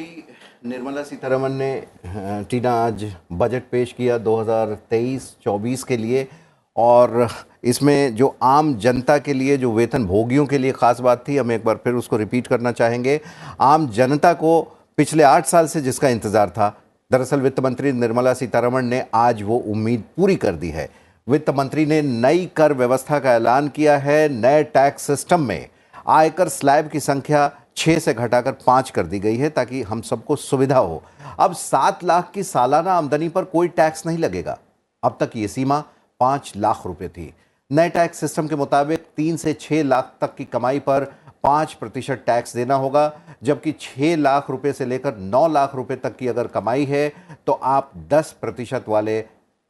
मंत्री निर्मला सीतारमण ने टीना आज बजट पेश किया 2023-24 के लिए, और इसमें जो आम जनता के लिए, जो वेतन भोगियों के लिए ख़ास बात थी, हम एक बार फिर उसको रिपीट करना चाहेंगे। आम जनता को पिछले 8 साल से जिसका इंतज़ार था, दरअसल वित्त मंत्री निर्मला सीतारमण ने आज वो उम्मीद पूरी कर दी है। वित्त मंत्री ने नई कर व्यवस्था का ऐलान किया है। नए टैक्स सिस्टम में आयकर स्लैब की संख्या 6 से घटाकर 5 कर दी गई है ताकि हम सबको सुविधा हो। अब 7 लाख की सालाना आमदनी पर कोई टैक्स नहीं लगेगा। अब तक ये सीमा 5 लाख रुपए थी। नए टैक्स सिस्टम के मुताबिक 3 से 6 लाख तक की कमाई पर 5% टैक्स देना होगा, जबकि 6 लाख रुपए से लेकर 9 लाख रुपए तक की अगर कमाई है तो आप 10% वाले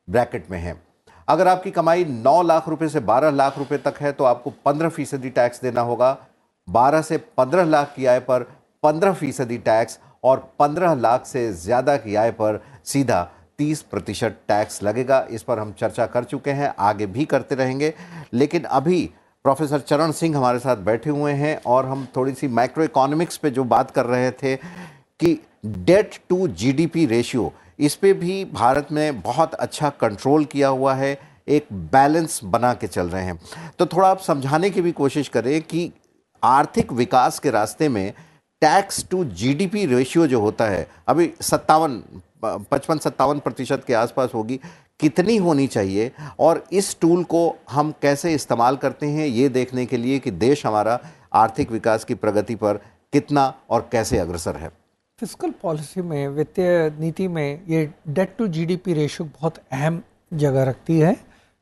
ब्रैकेट में हैं। अगर आपकी कमाई 9 लाख रुपए से 12 लाख रुपए तक है तो आपको 15% टैक्स देना होगा। 12 से 15 लाख की आय पर 15% टैक्स, और 15 लाख से ज़्यादा की आय पर सीधा 30% टैक्स लगेगा। इस पर हम चर्चा कर चुके हैं, आगे भी करते रहेंगे। लेकिन अभी प्रोफेसर चरण सिंह हमारे साथ बैठे हुए हैं और हम थोड़ी सी माइक्रो इकोनॉमिक्स पे जो बात कर रहे थे कि डेट टू जीडीपी रेशियो, इस पे भी भारत में बहुत अच्छा कंट्रोल किया हुआ है, एक बैलेंस बना के चल रहे हैं। तो थोड़ा आप समझाने की भी कोशिश करें कि आर्थिक विकास के रास्ते में टैक्स टू जीडीपी रेशियो जो होता है, अभी 55-57% के आसपास होगी, कितनी होनी चाहिए, और इस टूल को हम कैसे इस्तेमाल करते हैं ये देखने के लिए कि देश हमारा आर्थिक विकास की प्रगति पर कितना और कैसे अग्रसर है। फिस्कल पॉलिसी में, वित्तीय नीति में ये डेट टू जीडीपी रेशियो बहुत अहम जगह रखती है।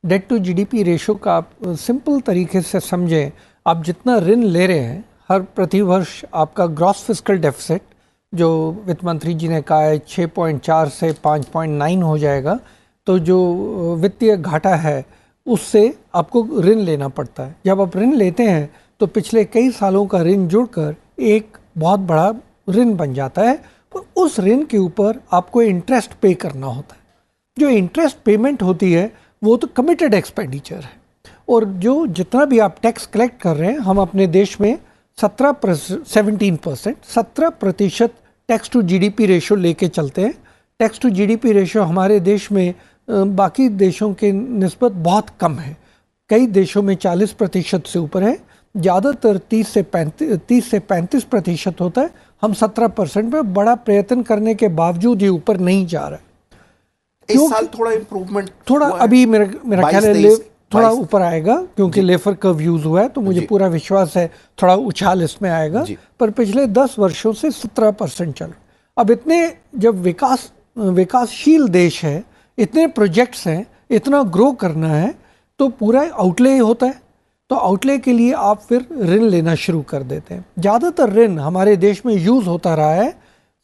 डेट टू जीडीपी रेशियो का आप सिंपल तरीके से समझें, आप जितना ऋण ले रहे हैं, हर प्रतिवर्ष आपका ग्रॉस फिस्कल डेफिसिट, जो वित्त मंत्री जी ने कहा है 6.4 से 5.9 हो जाएगा, तो जो वित्तीय घाटा है उससे आपको ऋण लेना पड़ता है। जब आप ऋण लेते हैं तो पिछले कई सालों का ऋण जुड़कर एक बहुत बड़ा ऋण बन जाता है, और उस ऋण के ऊपर आपको इंटरेस्ट पे करना होता है। जो इंटरेस्ट पेमेंट होती है वो तो कमिटेड एक्सपेंडिचर है, और जो जितना भी आप टैक्स कलेक्ट कर रहे हैं, हम अपने देश में 17% टैक्स टू जीडीपी रेशियो लेके चलते हैं। टैक्स टू जीडीपी रेशियो हमारे देश में बाकी देशों के निस्बत बहुत कम है। कई देशों में 40% से ऊपर है, ज़्यादातर 30 से 35% होता है। हम 17% में बड़ा प्रयत्न करने के बावजूद ये ऊपर नहीं जा रहा है। इस साल थोड़ा इम्प्रूवमेंट थोड़ा अभी मेरा ख्याल है थोड़ा ऊपर आएगा, क्योंकि लेफर कर्व यूज हुआ है, तो मुझे पूरा विश्वास है थोड़ा उछाल इसमें आएगा। पर पिछले 10 वर्षों से 17% चल रहा। अब इतने जब विकासशील देश है, इतने प्रोजेक्ट्स हैं, इतना ग्रो करना है, तो पूरा आउटले होता है। तो आउटले के लिए आप फिर ऋण लेना शुरू कर देते हैं। ज़्यादातर ऋण हमारे देश में यूज़ होता रहा है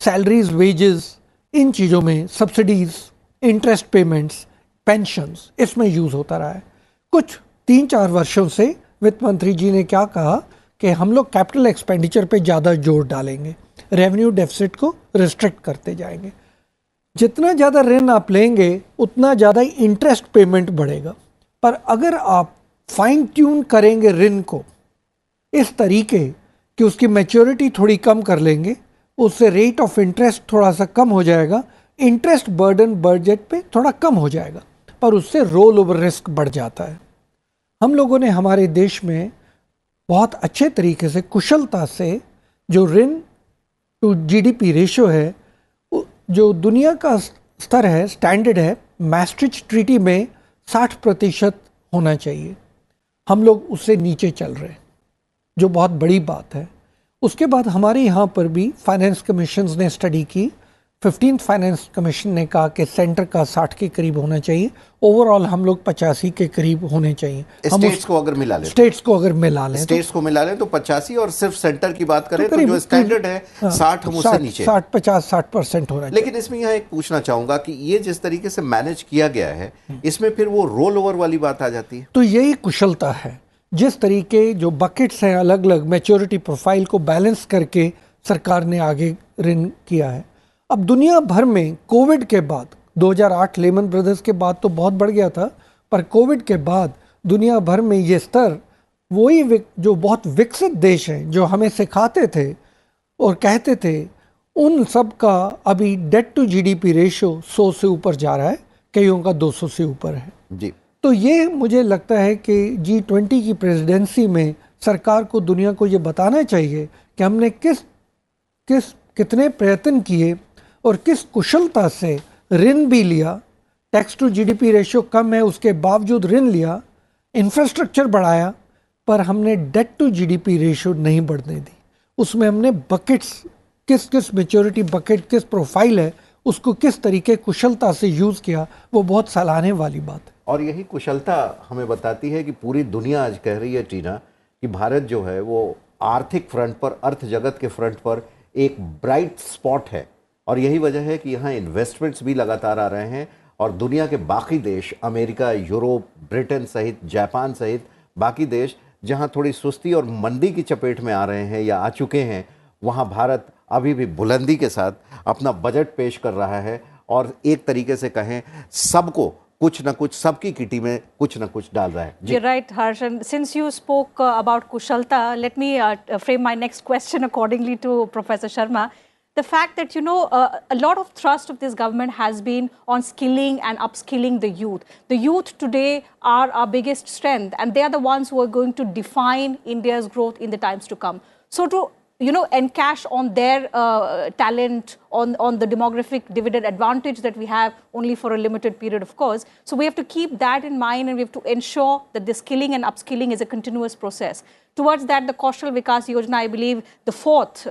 सैलरीज, वेजेस, इन चीज़ों में, सब्सिडीज, इंटरेस्ट पेमेंट्स, पेंशन्स, इसमें यूज़ होता रहा है। कुछ 3-4 वर्षों से वित्त मंत्री जी ने क्या कहा कि हम लोग कैपिटल एक्सपेंडिचर पे ज़्यादा जोर डालेंगे, रेवेन्यू डेफिसिट को रिस्ट्रिक्ट करते जाएंगे। जितना ज़्यादा ऋण आप लेंगे उतना ज़्यादा इंटरेस्ट पेमेंट बढ़ेगा। पर अगर आप फाइन ट्यून करेंगे ऋण को इस तरीके कि उसकी मैच्योरिटी थोड़ी कम कर लेंगे, उससे रेट ऑफ इंटरेस्ट थोड़ा सा कम हो जाएगा, इंटरेस्ट बर्डन बजट पे थोड़ा कम हो जाएगा, पर उससे रोल ओवर रिस्क बढ़ जाता है। हम लोगों ने हमारे देश में बहुत अच्छे तरीके से, कुशलता से, जो ऋण टू जीडीपी रेशियो है, जो दुनिया का स्तर है, स्टैंडर्ड है, मैस्ट्रिच ट्रीटी में 60% होना चाहिए, हम लोग उससे नीचे चल रहे हैं, जो बहुत बड़ी बात है। उसके बाद हमारे यहाँ पर भी फाइनेंस कमीशंस ने स्टडी की। 15th फाइनेंस कमीशन ने कहा कि सेंटर का 60 के करीब होना चाहिए, ओवरऑल हम लोग 85 के करीब होने चाहिए। स्टेट्स को अगर मिला लें, स्टेट्स को मिला लें तो 85, और सिर्फ सेंटर की बात करें तो जो स्टैंडर्ड है 60, हम उससे नीचे 60% होना चाहिए। लेकिन इसमें यहाँ एक पूछना चाहूंगा कि ये जिस तरीके से मैनेज किया गया है, इसमें फिर वो रोल ओवर वाली बात आ जाती है। तो यही कुशलता है, जिस तरीके जो बकेट्स हैं, अलग अलग मैच्योरिटी प्रोफाइल को बैलेंस करके सरकार ने आगे ऋण किया है। अब दुनिया भर में कोविड के बाद, 2008 लेमन ब्रदर्स के बाद तो बहुत बढ़ गया था, पर कोविड के बाद दुनिया भर में ये स्तर, वही जो बहुत विकसित देश हैं जो हमें सिखाते थे और कहते थे उन सब का अभी डेट टू जीडीपी रेशो 100 से ऊपर जा रहा है, कईयों का 200 से ऊपर है जी। तो ये मुझे लगता है कि G20 की प्रेसिडेंसी में सरकार को दुनिया को ये बताना चाहिए कि हमने कितने प्रयत्न किए और किस कुशलता से ऋण भी लिया, टैक्स टू जीडीपी रेशियो कम है उसके बावजूद ऋण लिया, इंफ्रास्ट्रक्चर बढ़ाया, पर हमने डेट टू जीडीपी रेशियो नहीं बढ़ने दी। उसमें हमने बकेट्स, किस मेच्योरिटी बकेट, किस प्रोफाइल है, उसको किस तरीके कुशलता से यूज़ किया, वो बहुत सराहने वाली बात है। और यही कुशलता हमें बताती है कि पूरी दुनिया आज कह रही है टीना कि भारत जो है वो आर्थिक फ्रंट पर, अर्थ जगत के फ्रंट पर एक ब्राइट स्पॉट है। और यही वजह है कि यहाँ इन्वेस्टमेंट्स भी लगातार आ रहे हैं और दुनिया के बाकी देश, अमेरिका, यूरोप, ब्रिटेन सहित, जापान सहित बाकी देश जहाँ थोड़ी सुस्ती और मंदी की चपेट में आ रहे हैं या आ चुके हैं, वहाँ भारत अभी भी बुलंदी के साथ अपना बजट पेश कर रहा है और एक तरीके से कहें सबको कुछ ना कुछ, सबकी किटी में कुछ ना कुछ डाल रहा है। You're right, Harsh. And since you spoke about kushalta, let me frame my next question accordingly to Professor Sharma. The fact that, a lot of thrust of this government has been on skilling and upskilling the youth. The youth today are our biggest strength, and they are the ones who are going to define India's growth in the times to come. So to encash on their talent, on the demographic dividend advantage that we have only for a limited period, of course. So we have to keep that in mind, and we have to ensure that the skilling and upskilling is a continuous process. Towards that, the Kaushal Vikas Yojana, I believe the fourth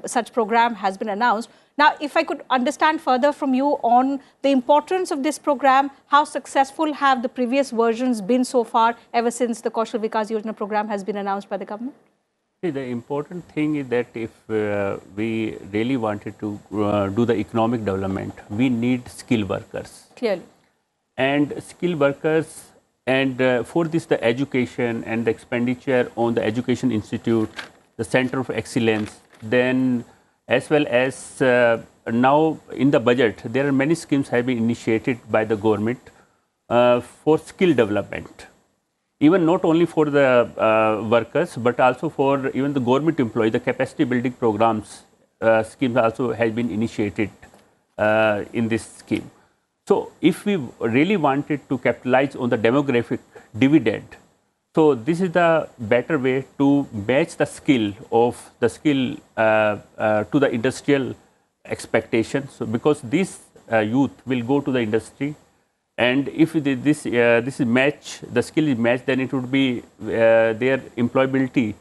such program has been announced. Now, if I could understand further from you on the importance of this program, how successful have the previous versions been so far ever since the Kaushal Vikas Yojana program has been announced by the government? See, the important thing is that if we really wanted to do the economic development, we need skilled workers. Clearly. And skilled workers, and for this the education and the expenditure on the education institute, the center of excellence, then as well as now in the budget, there are many schemes have been initiated by the government for skill development. Even not only for the workers, but also for even the government employees, the capacity building programs schemes also has been initiated in this scheme. So if we really wanted to capitalize on the demographic dividend, so this is the better way to match the skill to the industrial expectations. So because this youth will go to the industry, and if this is match, the skill is matched, then it would be their employability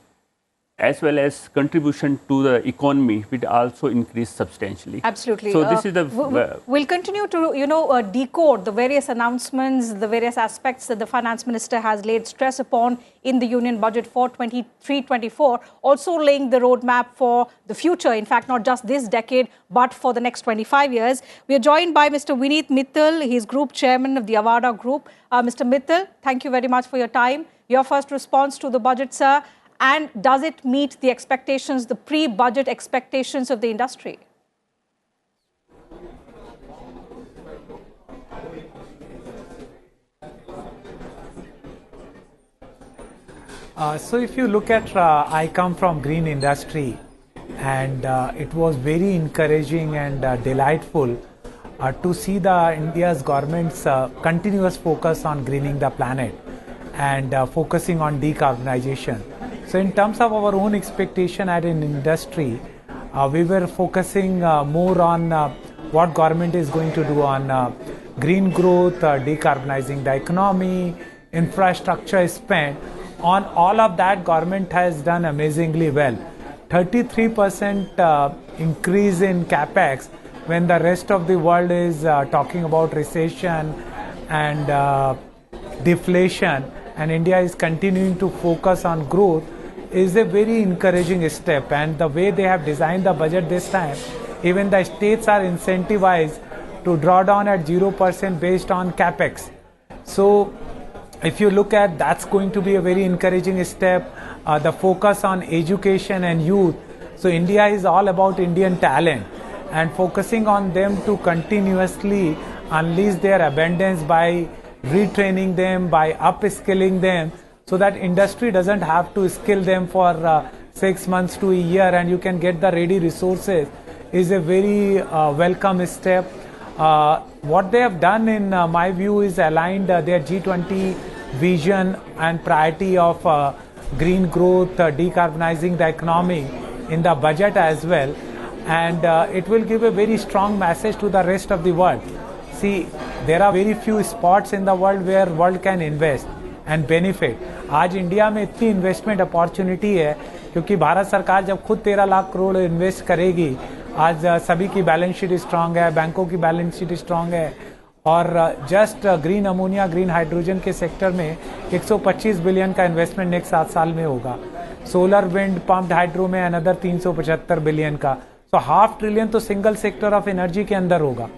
as well as contribution to the economy will also increase substantially. Absolutely. So this is the... we'll continue to, decode the various announcements, the various aspects that the Finance Minister has laid stress upon in the Union Budget for 23-24, also laying the roadmap for the future, in fact, not just this decade, but for the next 25 years. We are joined by Mr. Vineet Mittal. He is Group Chairman of the Avada Group. Mr. Mittal, thank you very much for your time. Your first response to the budget, sir. And does it meet the expectations, the pre-budget expectations of the industry? So if you look at, I come from green industry, and it was very encouraging and delightful to see the India's government's continuous focus on greening the planet and focusing on decarbonization. So in terms of our own expectation at an industry, we were focusing more on what government is going to do on green growth, decarbonizing the economy, infrastructure spend. On all of that, government has done amazingly well. 33% increase in capex when the rest of the world is talking about recession and deflation, and India is continuing to focus on growth, is a very encouraging step. And the way they have designed the budget this time, even the states are incentivized to draw down at 0% based on capex. So if you look at, that's going to be a very encouraging step. The focus on education and youth. So India is all about Indian talent, and focusing on them to continuously unleash their abundance by retraining them, by upskilling them, so that industry doesn't have to skill them for 6 months to a year, and you can get the ready resources is a very welcome step. What they have done, in my view, is aligned their G20 vision and priority of green growth, decarbonizing the economy in the budget as well. And it will give a very strong message to the rest of the world. See, there are very few spots in the world where world can invest and benefit. आज India में इतनी investment opportunity है क्योंकि भारत सरकार जब खुद 13 lakh crore invest करेगी, आज सभी की बैलेंस शीट स्ट्रांग है, बैंकों की बैलेंस शीट स्ट्रांग है, और just green ammonia, green hydrogen के सेक्टर में 125 बिलियन का इन्वेस्टमेंट नेक्स्ट 7 साल में होगा. सोलर, विंड, पम्प्ड हाइड्रो में अनदर 375 बिलियन का. तो $500 बिलियन तो सिंगल सेक्टर ऑफ एनर्जी के अंदर होगा.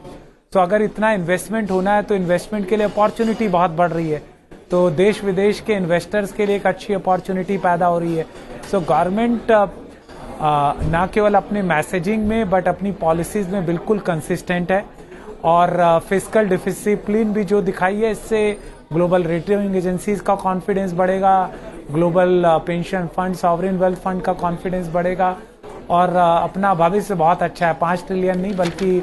तो अगर इतना इन्वेस्टमेंट होना है तो इन्वेस्टमेंट के लिए अपॉर्चुनिटी बहुत बढ़ रही है. तो देश विदेश के इन्वेस्टर्स के लिए एक अच्छी अपॉर्चुनिटी पैदा हो रही है. सो गवर्नमेंट ना केवल अपने मैसेजिंग में बट अपनी पॉलिसीज में बिल्कुल कंसिस्टेंट है, और फिस्कल डिसिप्लिन भी जो दिखाई है, इससे ग्लोबल रेटिंग एजेंसीज का कॉन्फिडेंस बढ़ेगा, global pension fund, sovereign wealth fund का कॉन्फिडेंस बढ़ेगा, और अपना भविष्य बहुत अच्छा है. 5 ट्रिलियन नहीं बल्कि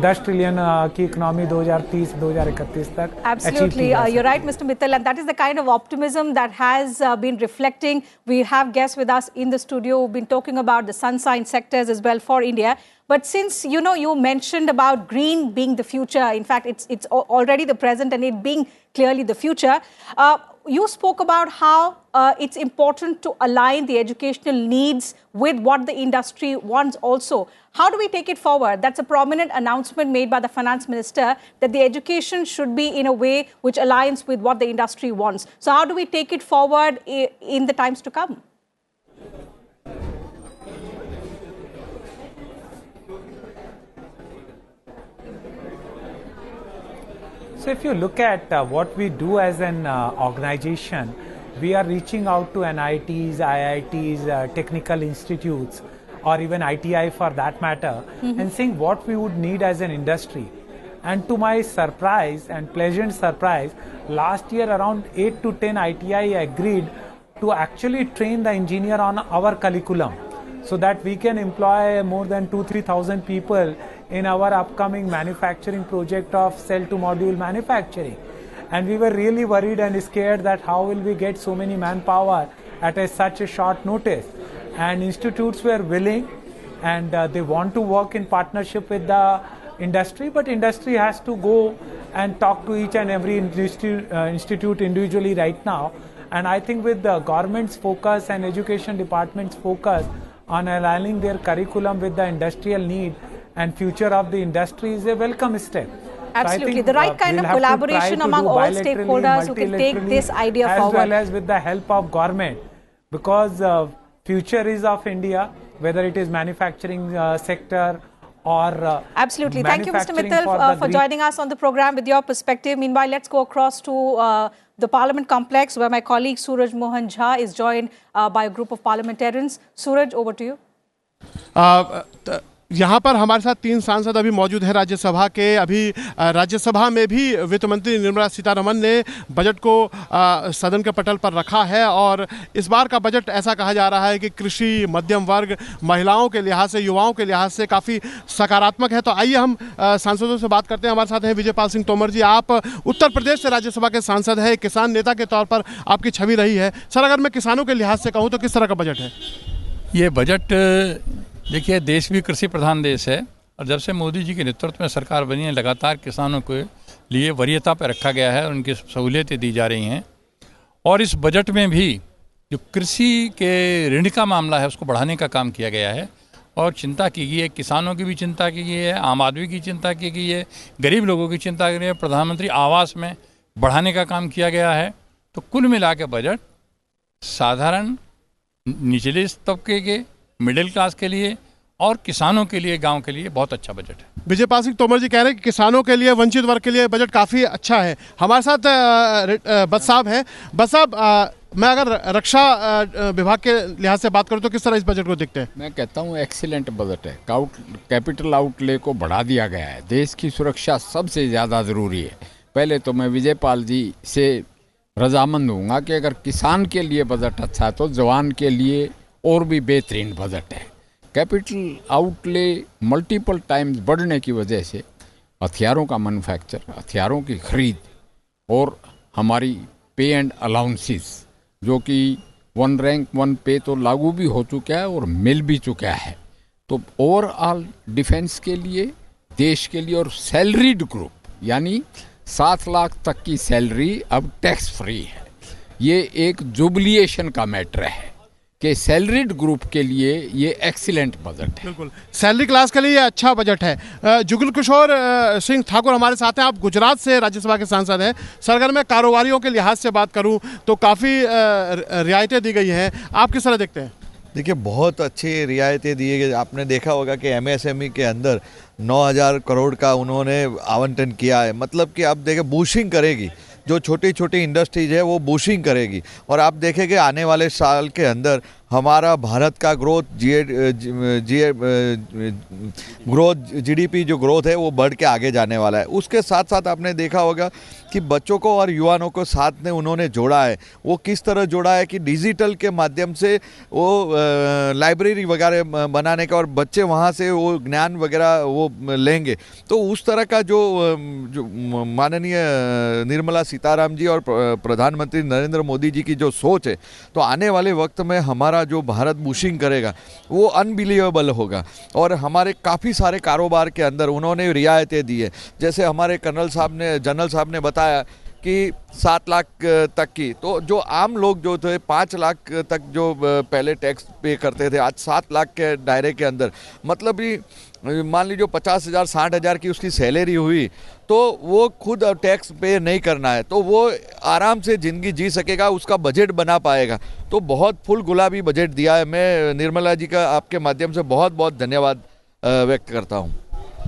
10 ट्रिलियन की इकोनॉमी 2030-2031 तक. Absolutely, you're right, Mr. Mittal, and that is the kind of optimism that has been reflecting. We have guests with us in the studio who've been talking about the sunshine sectors as well for India. But since you mentioned about green being the future, in fact, it's already the present and it being clearly the future. You spoke about how it's important to align the educational needs with what the industry wants also. How do we take it forward? That's a prominent announcement made by the finance minister that the education should be in a way which aligns with what the industry wants. So how do we take it forward in the times to come? So if you look at what we do as an organization, we are reaching out to NITs, IITs, technical institutes, or even ITI for that matter, and seeing what we would need as an industry. And to my surprise and pleasant surprise, last year around 8 to 10 ITI agreed to actually train the engineer on our curriculum, so that we can employ more than 2,000-3,000 people in our upcoming manufacturing project of cell to module manufacturing. And we were really worried and scared that how will we get so many manpower at such a short notice. And institutes were willing, and they want to work in partnership with the industry, but industry has to go and talk to each and every institute individually right now. And I think with the government's focus and education department's focus on aligning their curriculum with the industrial need and future of the industry is a welcome step. Absolutely, so the right kind of collaboration among all stakeholders who can take this idea forward. As well as with the help of government, because future is of India, whether it is manufacturing sector or absolutely. Thank you, Mr. Mittal, for joining us on the program with your perspective. Meanwhile, let's go across to the Parliament complex, where my colleague Suraj Mohan Jha is joined by a group of parliamentarians. Suraj, over to you. यहाँ पर हमारे साथ 3 सांसद अभी मौजूद हैं राज्यसभा के. अभी राज्यसभा में भी वित्त मंत्री निर्मला सीतारमण ने बजट को सदन के पटल पर रखा है, और इस बार का बजट ऐसा कहा जा रहा है कि कृषि, मध्यम वर्ग, महिलाओं के लिहाज से, युवाओं के लिहाज से काफ़ी सकारात्मक है. तो आइए हम सांसदों से बात करते हैं. हमारे साथ हैं विजयपाल सिंह तोमर जी. आप उत्तर प्रदेश से राज्यसभा के सांसद हैं, किसान नेता के तौर पर आपकी छवि रही है. सर, अगर मैं किसानों के लिहाज से कहूँ तो किस तरह का बजट है? ये बजट, देखिए, देश भी कृषि प्रधान देश है, और जब से मोदी जी के नेतृत्व में सरकार बनी है, लगातार किसानों के लिए वरीयता पर रखा गया है और उनकी सहूलियतें दी जा रही हैं. और इस बजट में भी जो कृषि के ऋण का मामला है उसको बढ़ाने का काम किया गया है, और चिंता की गई है, किसानों की भी चिंता की गई है, आम आदमी की चिंता की गई है, गरीब लोगों की चिंता की गई है. प्रधानमंत्री आवास में बढ़ाने का काम किया गया है. तो कुल मिला के बजट साधारण निचले तबके के, मिडिल क्लास के लिए और किसानों के लिए, गांव के लिए बहुत अच्छा बजट है. विजयपाल सिंह तोमर जी कह रहे हैं कि किसानों के लिए, वंचित वर्ग के लिए बजट काफ़ी अच्छा है. हमारे साथ बस साहब हैं. बस साहब, मैं अगर रक्षा विभाग के लिहाज से बात करूं तो किस तरह इस बजट को देखते हैं? मैं कहता हूं एक्सीलेंट बजट है. कैपिटल आउटले को बढ़ा दिया गया है. देश की सुरक्षा सबसे ज़्यादा ज़रूरी है. पहले तो मैं विजयपाल जी से रजामंद हूँगा कि अगर किसान के लिए बजट अच्छा है तो जवान के लिए और भी बेहतरीन बजट है. कैपिटल आउटले मल्टीपल टाइम्स बढ़ने की वजह से हथियारों का मैन्युफैक्चर, हथियारों की खरीद और हमारी पे एंड अलाउंसेस जो कि वन रैंक वन पे तो लागू भी हो चुका है और मिल भी चुका है। तो ओवरऑल डिफेंस के लिए, देश के लिए, और सैलरीड ग्रुप यानी 7 लाख तक की सैलरी अब टैक्स फ्री है। ये एक जुबिलिएशन का मैटर है कि सैलरीड ग्रुप के लिए ये एक्सीलेंट बजट है। बिल्कुल, सैलरी क्लास के लिए ये अच्छा बजट है। जुगल किशोर सिंह ठाकुर हमारे साथ हैं, आप गुजरात से राज्यसभा के सांसद हैं। सर, अगर मैं कारोबारियों के लिहाज से बात करूं तो काफ़ी रियायतें दी गई हैं, आप किस तरह देखते हैं? देखिए, बहुत अच्छी रियायतें दी गई। आपने देखा होगा कि एमएसएमई के अंदर 9,000 करोड़ का उन्होंने आवंटन किया है। मतलब कि आप देखें, बूस्टिंग करेगी, जो छोटी छोटी इंडस्ट्रीज है वो बूस्टिंग करेगी। और आप देखेंगे आने वाले साल के अंदर हमारा भारत का ग्रोथ जीडीपी जो ग्रोथ है वो बढ़ के आगे जाने वाला है। उसके साथ साथ आपने देखा होगा कि बच्चों को और युवाओं को साथ में उन्होंने जोड़ा है। वो किस तरह जोड़ा है कि डिजिटल के माध्यम से वो लाइब्रेरी वगैरह बनाने का, और बच्चे वहाँ से वो ज्ञान वगैरह वो लेंगे। तो उस तरह का जो माननीय निर्मला सीताराम जी और प्रधानमंत्री नरेंद्र मोदी जी की जो सोच है, तो आने वाले वक्त में हमारा जो भारत बूस्टिंग करेगा वो अनबिलीवेबल होगा। और हमारे काफ़ी सारे कारोबार के अंदर उन्होंने रियायतें दी है। जैसे हमारे जनरल साहब ने बताया कि 7 लाख तक की, तो जो आम लोग जो थे 5 लाख तक जो पहले टैक्स पे करते थे, आज 7 लाख के दायरे के अंदर, मतलब भी मान लीजिए 50,000 60,000 की उसकी सैलरी हुई तो वो खुद टैक्स पे नहीं करना है, तो वो आराम से ज़िंदगी जी सकेगा, उसका बजट बना पाएगा। तो बहुत फुल गुलाबी बजट दिया है। मैं निर्मला जी का आपके माध्यम से बहुत बहुत धन्यवाद व्यक्त करता हूँ।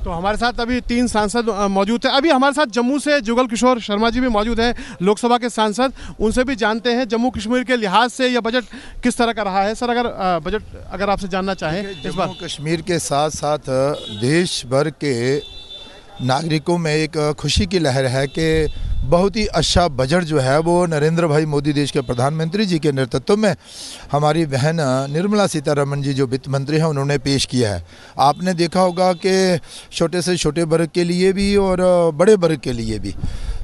तो हमारे साथ अभी 3 सांसद मौजूद हैं। अभी हमारे साथ जम्मू से जुगल किशोर शर्मा जी भी मौजूद हैं, लोकसभा के सांसद। उनसे भी जानते हैं जम्मू कश्मीर के लिहाज से यह बजट किस तरह का रहा है। सर, अगर बजट अगर आपसे जानना चाहें इस बार। जम्मू कश्मीर के साथ साथ देश भर के नागरिकों में एक खुशी की लहर है कि बहुत ही अच्छा बजट जो है वो नरेंद्र भाई मोदी, देश के प्रधानमंत्री जी के नेतृत्व में हमारी बहन निर्मला सीतारमण जी जो वित्त मंत्री हैं उन्होंने पेश किया है। आपने देखा होगा कि छोटे से छोटे वर्ग के लिए भी और बड़े वर्ग के लिए भी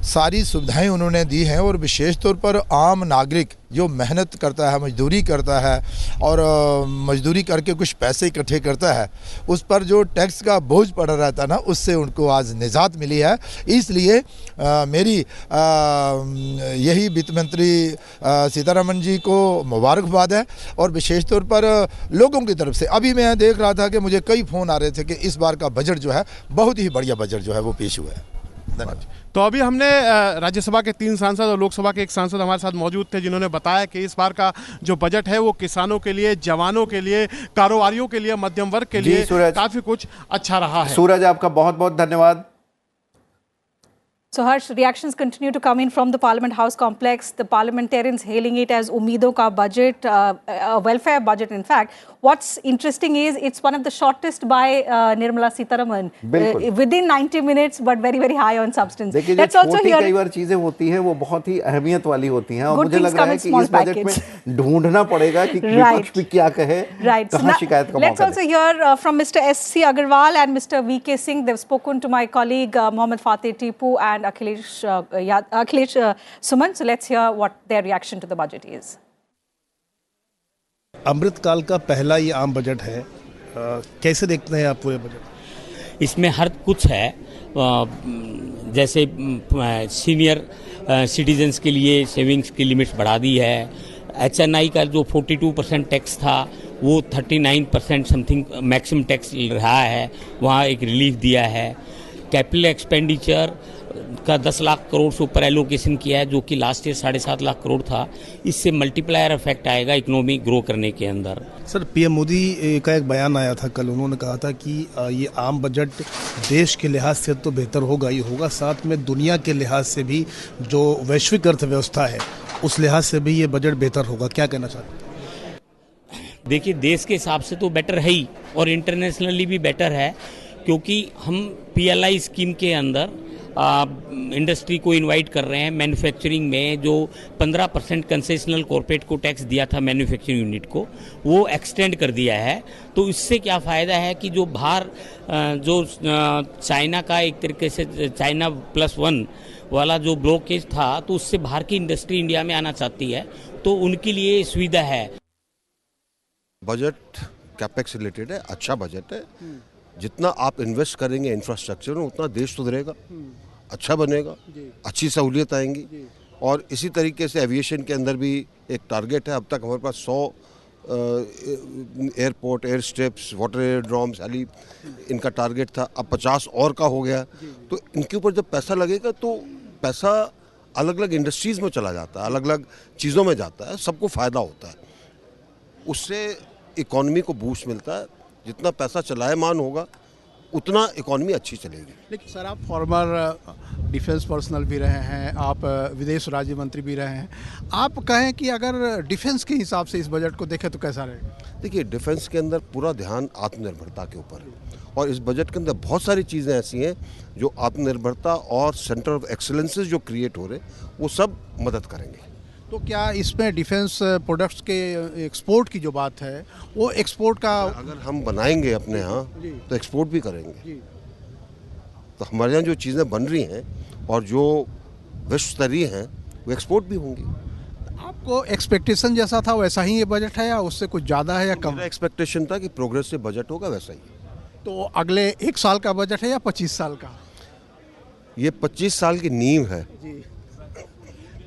सारी सुविधाएं उन्होंने दी हैं। और विशेष तौर पर आम नागरिक जो मेहनत करता है, मजदूरी करता है और मजदूरी करके कुछ पैसे इकट्ठे करता है, उस पर जो टैक्स का बोझ पड़ा रहता है ना, उससे उनको आज निजात मिली है। इसलिए मेरी यही वित्त मंत्री सीतारमण जी को मुबारकबाद है। और विशेष तौर पर लोगों की तरफ से अभी मैं देख रहा था कि मुझे कई फ़ोन आ रहे थे कि इस बार का बजट जो है बहुत ही बढ़िया बजट जो है वो पेश हुआ है। धन्यवाद। तो अभी हमने राज्यसभा के 3 सांसद और लोकसभा के 1 सांसद हमारे साथ मौजूद थे, जिन्होंने बताया कि इस बार का जो बजट है वो किसानों के लिए, जवानों के लिए, कारोबारियों के लिए, मध्यम वर्ग के लिए काफ़ी कुछ अच्छा रहा है। सूरज, आपका बहुत बहुत धन्यवाद। So Harsh, reactions continue to come in from the Parliament House complex. The parliamentarians hailing it as Umeedon ka budget, a welfare budget in fact. What's interesting is it's one of the shortest by Nirmala Sitharaman, within 90 minutes, but very very high on substance. देखिए, जो छोटी कई बार चीजें होती हैं वो बहुत ही अहमियत वाली होती हैं, और मुझे लग रहा है कि इस बजट में ढूंढना पड़ेगा कि विपक्ष भी क्या कहे, कहाँ शिकायत का मौका Let's also hear from Mr. S.C. Agarwal and Mr. V.K. Singh. They've spoken to my colleague Mohammad Fateh Tipu and Akhilesh Suman. So let's hear what their reaction to the budget is. अमृत काल का पहला ये आम budget है, कैसे देखते हैं आप ये बजट? इसमें हर कुछ है, जैसे सीनियर सिटीजन्स के लिए सेविंग्स की लिमिट्स बढ़ा दी है, HNI का जो 42% टैक्स था वो 39% समथिंग मैक्सिमम टैक्स रहा है, वहाँ एक रिलीफ दिया है। कैपिटल एक्सपेंडिचर का 10 लाख करोड़ से ऊपर एलोकेशन किया है, जो कि लास्ट ईयर 7.5 लाख करोड़ था। इससे मल्टीप्लायर इफेक्ट आएगा इकोनॉमी ग्रो करने के अंदर। सर, पीएम मोदी का एक बयान आया था कल, उन्होंने कहा था कि ये आम बजट देश के लिहाज से तो बेहतर होगा ही होगा, साथ में दुनिया के लिहाज से भी जो वैश्विक अर्थव्यवस्था है उस लिहाज से भी ये बजट बेहतर होगा। क्या कहना चाहते हैं? देखिए, देश के हिसाब से तो बेटर है ही और इंटरनेशनली भी बेटर है, क्योंकि हम PLI स्कीम के अंदर इंडस्ट्री को इनवाइट कर रहे हैं मैन्युफैक्चरिंग में। जो 15% कंसेशनल कॉर्पोरेट को टैक्स दिया था मैन्युफैक्चरिंग यूनिट को, वो एक्सटेंड कर दिया है। तो इससे क्या फ़ायदा है कि जो बाहर जो चाइना का एक तरीके से चाइना +1 वाला जो ब्लॉकेज था, तो उससे बाहर की इंडस्ट्री इंडिया में आना चाहती है, तो उनके लिए सुविधा है। बजट कैपेक्स रिलेटेड है, अच्छा बजट है। जितना आप इन्वेस्ट करेंगे इंफ्रास्ट्रक्चर में उतना देश सुधरेगा, अच्छा बनेगा, अच्छी सहूलियत आएंगी। और इसी तरीके से एविएशन के अंदर भी एक टारगेट है। अब तक हमारे पास 100 airport, air strips, water aerodromes, heli, इनका टारगेट था, अब 50 और का हो गया। तो इनके ऊपर जब पैसा लगेगा तो पैसा अलग अलग इंडस्ट्रीज़ में चला जाता है, अलग अलग चीज़ों में जाता है, सबको फ़ायदा होता है। उससे इकॉनमी को बूस्ट मिलता है। जितना पैसा चलायमान होगा उतना इकॉनमी अच्छी चलेगी। लेकिन सर, आप फॉर्मर डिफेंस पर्सनल भी रहे हैं, आप विदेश राज्य मंत्री भी रहे हैं, आप कहें कि अगर डिफेंस के हिसाब से इस बजट को देखें तो कैसा रहेगा? देखिए, डिफेंस के अंदर पूरा ध्यान आत्मनिर्भरता के ऊपर है और इस बजट के अंदर बहुत सारी चीज़ें ऐसी हैं जो आत्मनिर्भरता और सेंटर ऑफ एक्सीलेंसेस जो क्रिएट हो रहे वो सब मदद करेंगे। तो क्या इसमें डिफेंस प्रोडक्ट्स के एक्सपोर्ट की जो बात है, वो एक्सपोर्ट का अगर हम बनाएंगे अपने यहाँ तो एक्सपोर्ट भी करेंगे। तो हमारे यहाँ जो चीज़ें बन रही हैं और जो विश्व स्तरीय हैं वो एक्सपोर्ट भी होंगी। आपको एक्सपेक्टेशन जैसा था वैसा ही ये बजट है या उससे कुछ ज़्यादा है या कम? मेरा एक्सपेक्टेशन था कि प्रोग्रेसिव बजट होगा, वैसा ही। तो अगले 1 साल का बजट है या 25 साल का? ये 25 साल की नींव है।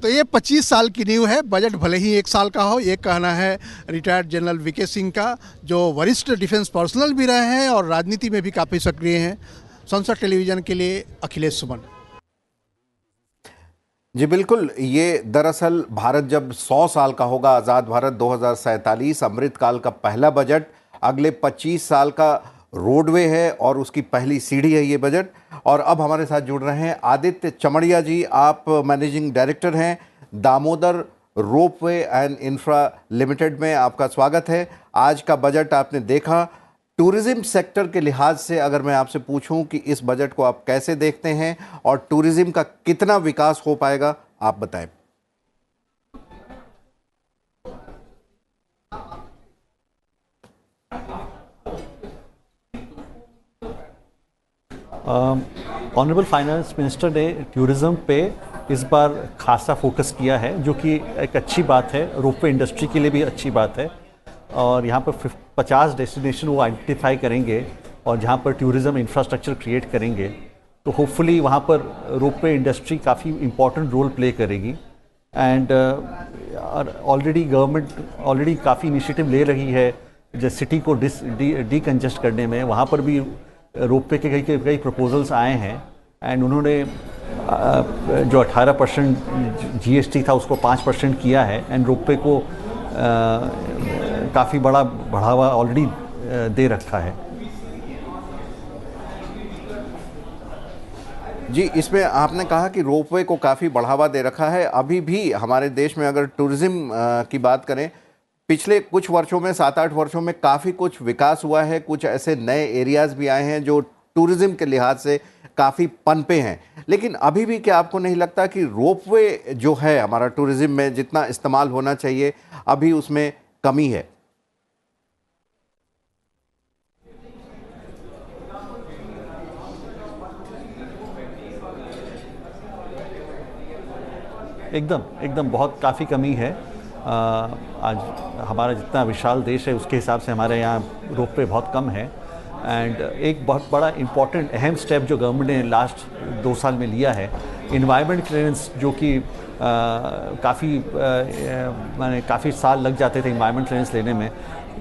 तो ये 25 साल की नींव है। बजट भले ही 1 साल का हो, ये कहना है रिटायर्ड जनरल वीके सिंह का, जो वरिष्ठ डिफेंस पर्सनल भी रहे हैं और राजनीति में भी काफ़ी सक्रिय हैं। संसद टेलीविज़न के लिए अखिलेश सुमन। जी बिल्कुल, ये दरअसल भारत जब 100 साल का होगा, आज़ाद भारत 2047, अमृतकाल का पहला बजट, अगले 25 साल का रोडवे है और उसकी पहली सीढ़ी है ये बजट। और अब हमारे साथ जुड़ रहे हैं आदित्य चमड़िया जी, आप मैनेजिंग डायरेक्टर हैं Damodar ropeway and infra limited में। आपका स्वागत है। आज का बजट आपने देखा, टूरिज्म सेक्टर के लिहाज से अगर मैं आपसे पूछूं कि इस बजट को आप कैसे देखते हैं और टूरिज्म का कितना विकास हो पाएगा, आप बताएं। ऑनरेबल फाइनेंस मिनिस्टर ने टूरिज़्म पे इस बार खासा फोकस किया है, जो कि एक अच्छी बात है, रोपवे इंडस्ट्री के लिए भी अच्छी बात है। और यहाँ पर 50 डेस्टिनेशन वो आइडेंटिफाई करेंगे और जहाँ पर टूरिज़्म इंफ्रास्ट्रक्चर क्रिएट करेंगे, तो होपफुली वहाँ पर रोपवे इंडस्ट्री काफ़ी इम्पॉर्टेंट रोल प्ले करेगी। एंड ऑलरेडी गवर्नमेंट काफ़ी इनिशिएटिव ले रही है जैसे सिटी को डीकंजेस्ट करने में। वहाँ पर भी रोपवे के कई प्रपोजल्स आए हैं एंड उन्होंने जो 18% GST था उसको 5% किया है एंड रोपवे को काफ़ी बड़ा बढ़ावा ऑलरेडी दे रखा है। जी, इसमें आपने कहा कि रोपवे को काफ़ी बढ़ावा दे रखा है। अभी भी हमारे देश में अगर टूरिज़्म की बात करें, पिछले कुछ वर्षों में 7-8 वर्षों में काफ़ी कुछ विकास हुआ है, कुछ ऐसे नए एरियाज़ भी आए हैं जो टूरिज़्म के लिहाज से काफ़ी पनपे हैं। लेकिन अभी भी क्या आपको नहीं लगता कि रोपवे जो है हमारा टूरिज़्म में जितना इस्तेमाल होना चाहिए अभी उसमें कमी है? एकदम बहुत काफ़ी कमी है। आज हमारा जितना विशाल देश है उसके हिसाब से हमारे यहाँ रोपवे बहुत कम है। एंड एक बहुत बड़ा इम्पॉर्टेंट अहम स्टेप जो गवर्नमेंट ने लास्ट 2 साल में लिया है, इन्वायरमेंट क्लियरेंस, जो कि काफ़ी साल लग जाते थे इन्वायरमेंट क्लियरेंस लेने में,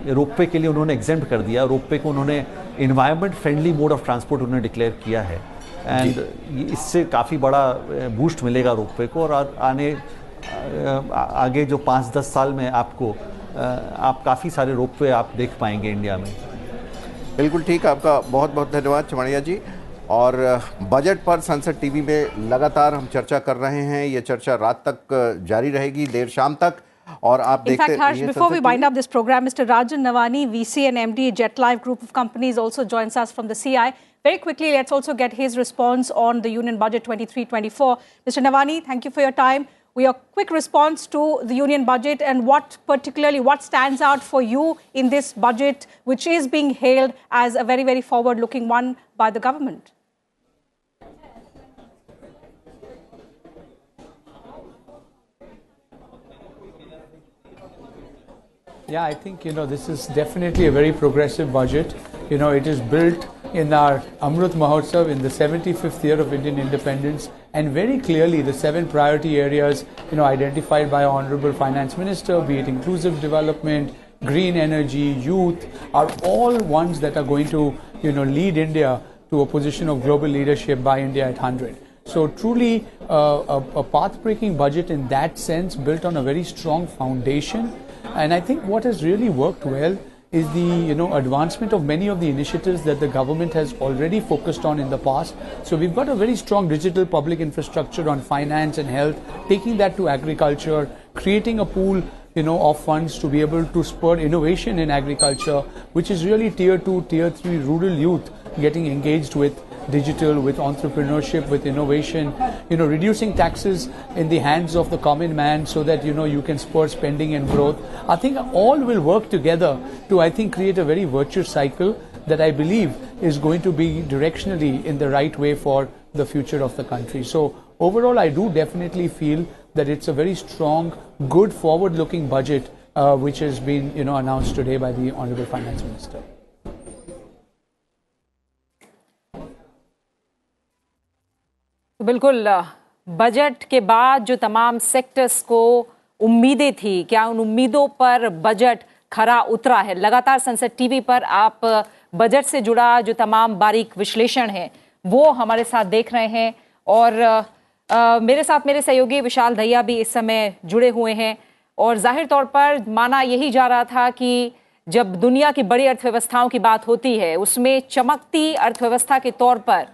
रोपवे के लिए उन्होंने एग्जेम्प्ट कर दिया। रोपवे को उन्होंने environment friendly mode of transport उन्होंने डिक्लेयर किया है एंड इससे काफ़ी बड़ा बूस्ट मिलेगा रोपवे को। और आगे जो 5-10 साल में आप काफ़ी सारे रोपवे आप देख पाएंगे इंडिया में। बिल्कुल ठीक, आपका बहुत बहुत धन्यवाद चमड़िया जी। और बजट पर संसद टीवी में लगातार हम चर्चा कर रहे हैं, ये चर्चा रात तक जारी रहेगी, देर शाम तक। और आप In fact, Harsh, before we wind up this program, Mr. Rajan Navani, VC and MD, Jet Life Group of Companies, also joins us from the CI. very quickly, let's also get his response on the Union Budget 23-24. Mr. Navani, thank you for your time. Your quick response to the Union Budget and what stands out for you in this budget, which is being hailed as a very, very forward-looking one by the government. Yeah, I think, this is definitely a very progressive budget. It is built in our Amrit Mahotsav in the 75th year of Indian independence, and very clearly the 7 priority areas, identified by Honorable Finance Minister, be it inclusive development, green energy, youth, are all ones that are going to, lead India to a position of global leadership by India at 100. So truly a path-breaking budget in that sense, built on a very strong foundation. And I think what has really worked well is the advancement of many of the initiatives that the government has already focused on in the past. So we've got a very strong digital public infrastructure on finance and health, taking that to agriculture, creating a pool of funds to be able to spur innovation in agriculture, which is really tier 2, tier 3 rural youth getting engaged with digital, with entrepreneurship, with innovation, reducing taxes in the hands of the common man so that, you can spur spending and growth. I think all will work together to, create a very virtuous cycle that I believe is going to be directionally in the right way for the future of the country. So overall, I do definitely feel that it's a very strong, good, forward-looking budget which has been, announced today by the Honorable Finance Minister. बिल्कुल budget के बाद जो तमाम sectors को उम्मीदें थी, क्या उन उम्मीदों पर बजट खरा उतरा है? लगातार संसद टीवी पर आप बजट से जुड़ा जो तमाम बारीक विश्लेषण है वो हमारे साथ देख रहे हैं और मेरे साथ मेरे सहयोगी विशाल दहिया भी इस समय जुड़े हुए हैं और जाहिर तौर पर माना यही जा रहा था कि जब दुनिया की बड़ी अर्थव्यवस्थाओं की बात होती है उसमें चमकती अर्थव्यवस्था के तौर पर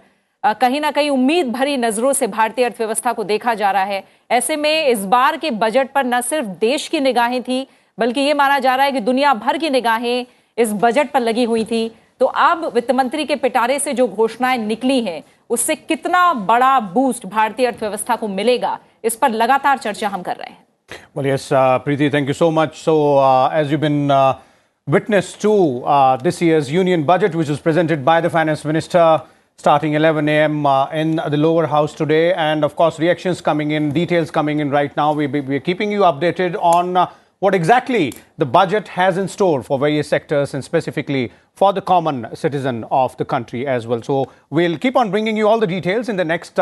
कहीं ना कहीं उम्मीद भरी नजरों से भारतीय अर्थव्यवस्था को देखा जा रहा है। ऐसे में इस बार के बजट पर न सिर्फ देश की निगाहें थी बल्कि ये माना जा रहा है कि दुनिया भर की निगाहें इस बजट पर लगी हुई थी। तो अब वित्त मंत्री के पिटारे से जो घोषणाएं निकली हैं उससे कितना बड़ा बूस्ट भारतीय अर्थव्यवस्था को मिलेगा, इस पर लगातार चर्चा हम कर रहे हैं। Well, yes, Preeti, thank you so much. So, as you've been witness to this year's union budget, which was presented by the finance minister, starting 11 a.m. In the lower house today, and of course reactions coming in, details coming in right now. We're keeping you updated on what exactly the budget has in store for various sectors and specifically for the common citizen of the country as well. So we'll keep on bringing you all the details in the next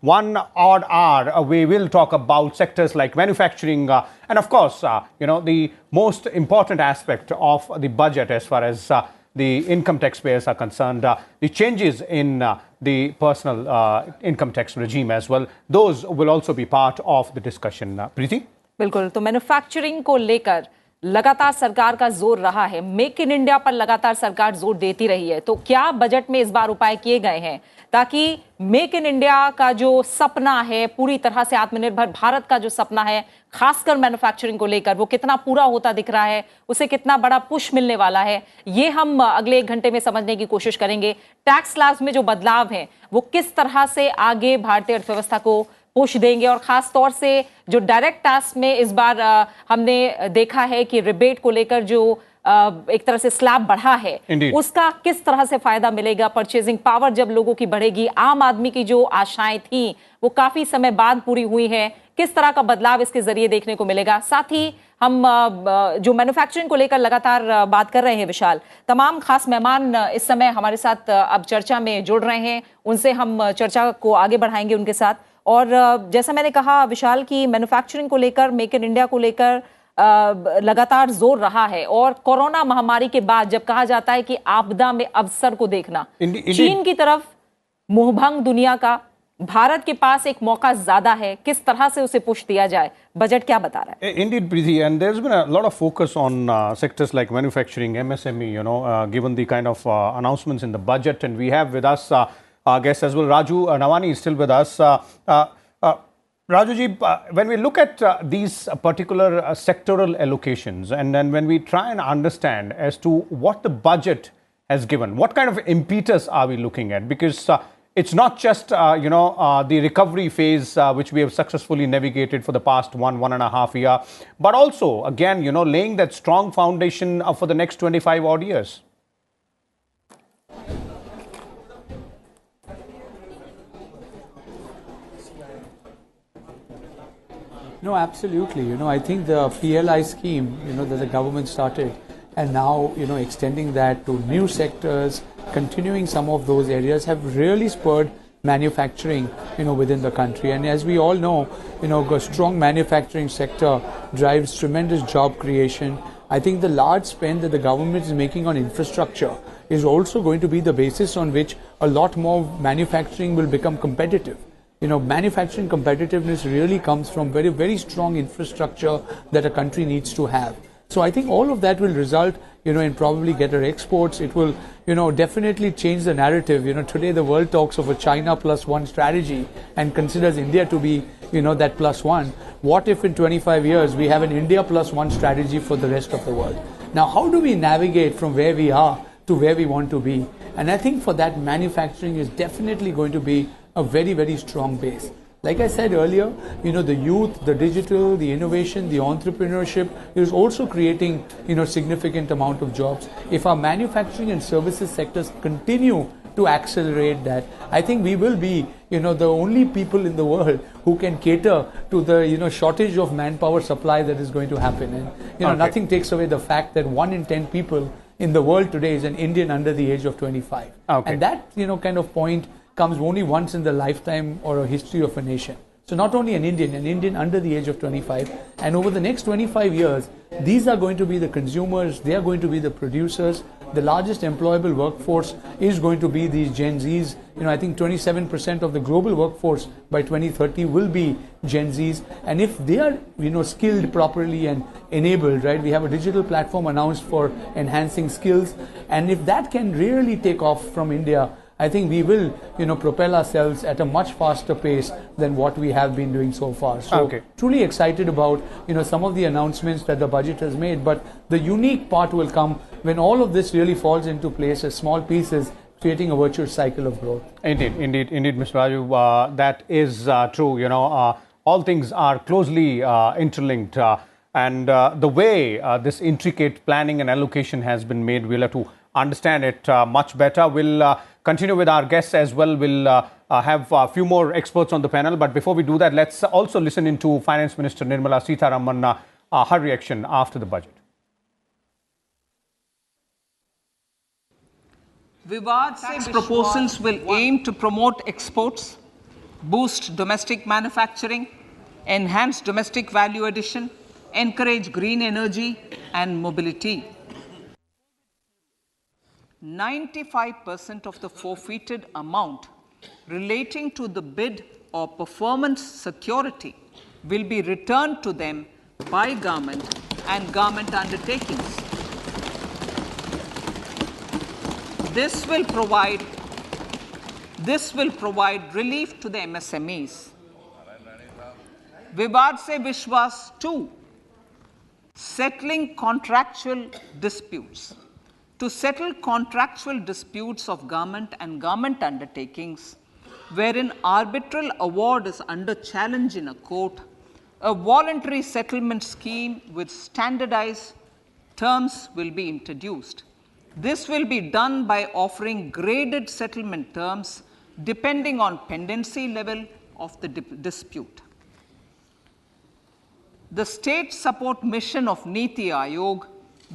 1 odd hour. We will talk about sectors like manufacturing and of course, the most important aspect of the budget as far as the income taxpayers are concerned, the changes in the personal income tax regime as well. Those will also be part of the discussion. Preeti? बिल्कुल, तो manufacturing को लेकर लगातार सरकार का जोर रहा है, मेक इन इंडिया पर लगातार सरकार जोर देती रही है। तो क्या बजट में इस बार उपाय किए गए हैं ताकि मेक इन इंडिया का जो सपना है, पूरी तरह से आत्मनिर्भर भारत का जो सपना है, खासकर मैन्युफैक्चरिंग को लेकर, वो कितना पूरा होता दिख रहा है, उसे कितना बड़ा पुश मिलने वाला है, ये हम अगले 1 घंटे में समझने की कोशिश करेंगे। टैक्स स्लैब्स में जो बदलाव हैं वो किस तरह से आगे भारतीय अर्थव्यवस्था को पुश देंगे और खास तौर से जो डायरेक्ट टैक्स में इस बार हमने देखा है कि रिबेट को लेकर जो एक तरह से स्लैब बढ़ा है, उसका किस तरह से फायदा मिलेगा, परचेजिंग पावर जब लोगों की बढ़ेगी, आम आदमी की जो आशाएं थी वो काफी समय बाद पूरी हुई हैं, किस तरह का बदलाव इसके जरिए देखने को मिलेगा। साथ ही हम जो मैन्युफैक्चरिंग को लेकर लगातार बात कर रहे हैं विशाल, तमाम खास मेहमान इस समय हमारे साथ अब चर्चा में जुड़ रहे हैं, उनसे हम चर्चा को आगे बढ़ाएंगे उनके साथ। और जैसा मैंने कहा विशाल की मैन्युफैक्चरिंग को लेकर, मेक इन इंडिया को लेकर लगातार जोर रहा है और कोरोना महामारी के बाद जब कहा जाता है कि आपदा में अवसर को देखना, चीन की तरफ मुंहभंग दुनिया का, भारत के पास एक मौका ज्यादा है, किस तरह से उसे पुश दिया जाए, बजट क्या बता रहा है? Indeed, Preeti, and there's been a lot of focus on sectors like manufacturing, MSME, given the kind of announcements in the budget, and we have with us our guest as well, Raju Navani is still with us. Rajuji, when we look at these particular sectoral allocations and then when we try and understand as to what the budget has given. What kind of impetus are we looking at? Because it's not just the recovery phase which we have successfully navigated for the past 1.5 year, but also again laying that strong foundation for the next 25 odd years. No, absolutely. I think the PLI scheme, that the government started, and now, extending that to new sectors, continuing some of those areas have really spurred manufacturing, within the country. And as we all know, a strong manufacturing sector drives tremendous job creation. I think the large spend that the government is making on infrastructure is also going to be the basis on which a lot more manufacturing will become competitive. Manufacturing competitiveness really comes from very, very strong infrastructure that a country needs to have. So I think all of that will result, in probably better exports. It will, definitely change the narrative. Today the world talks of a China +1 strategy and considers India to be, that +1. What if in 25 years we have an India +1 strategy for the rest of the world? Now, how do we navigate from where we are to where we want to be? And I think for that, manufacturing is definitely going to be a very, very strong base. Like I said earlier, the youth, the digital, the innovation, the entrepreneurship is also creating, significant amount of jobs. If our manufacturing and services sectors continue to accelerate that, I think we will be, the only people in the world who can cater to the, shortage of manpower supply that is going to happen. And, nothing takes away the fact that 1 in 10 people in the world today is an Indian under the age of 25. And that, kind of point comes only once in the lifetime or a history of a nation. So not only an Indian under the age of 25, and over the next 25 years, these are going to be the consumers, they are going to be the producers. The largest employable workforce is going to be these Gen Zs. I think 27% of the global workforce by 2030 will be Gen Zs. And if they are, skilled properly and enabled, right? We have a digital platform announced for enhancing skills. And if that can really take off from India, I think we will, propel ourselves at a much faster pace than what we have been doing so far. So truly excited about, some of the announcements that the budget has made. But the unique part will come when all of this really falls into place as small pieces, creating a virtuous cycle of growth. Indeed, Mr. Raju, that is true. All things are closely interlinked. And the way this intricate planning and allocation has been made, we'll have to understand it much better. We'll continue with our guests as well. We'll have a few more experts on the panel. But before we do that, let's also listen into Finance Minister Nirmala Sitharaman, her reaction after the budget. Tax proposals will aim to promote exports, boost domestic manufacturing, enhance domestic value addition, encourage green energy and mobility. 95% of the forfeited amount relating to the bid or performance security will be returned to them by government and government undertakings. This will provide relief to the MSMEs. Vivad se Vishwas 2, settling contractual disputes. To settle contractual disputes of government and government undertakings, wherein arbitral award is under challenge in a court, a voluntary settlement scheme with standardized terms will be introduced. This will be done by offering graded settlement terms depending on pendency level of the dispute. The state support mission of Niti Aayog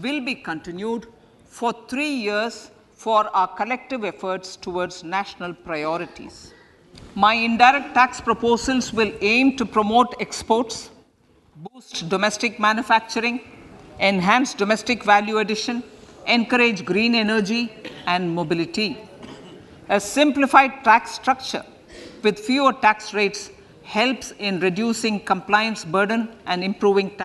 will be continued for 3 years for our collective efforts towards national priorities. My indirect tax proposals will aim to promote exports, boost domestic manufacturing, enhance domestic value addition, encourage green energy and mobility. A simplified tax structure with fewer tax rates helps in reducing compliance burden and improving tax.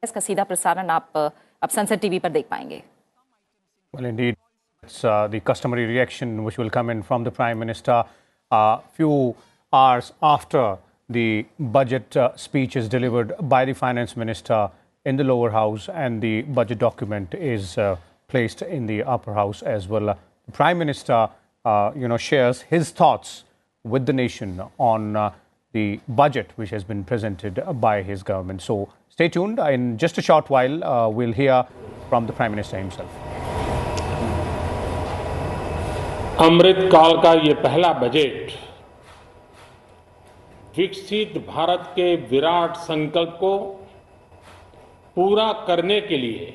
इसका सीधा प्रसारण आप अब संसद TV पर देख पाएंगे। Well, indeed. It's the customary reaction which will come in from the Prime Minister few hours after the budget speech is delivered by the Finance Minister in the lower house and the budget document is placed in the upper house as well. The Prime Minister, shares his thoughts with the nation on the budget which has been presented by his government. So stay tuned. In just a short while, we'll hear from the Prime Minister himself. अमृत काल का ये पहला budget विकसित भारत के विराट संकल्प को पूरा करने के लिए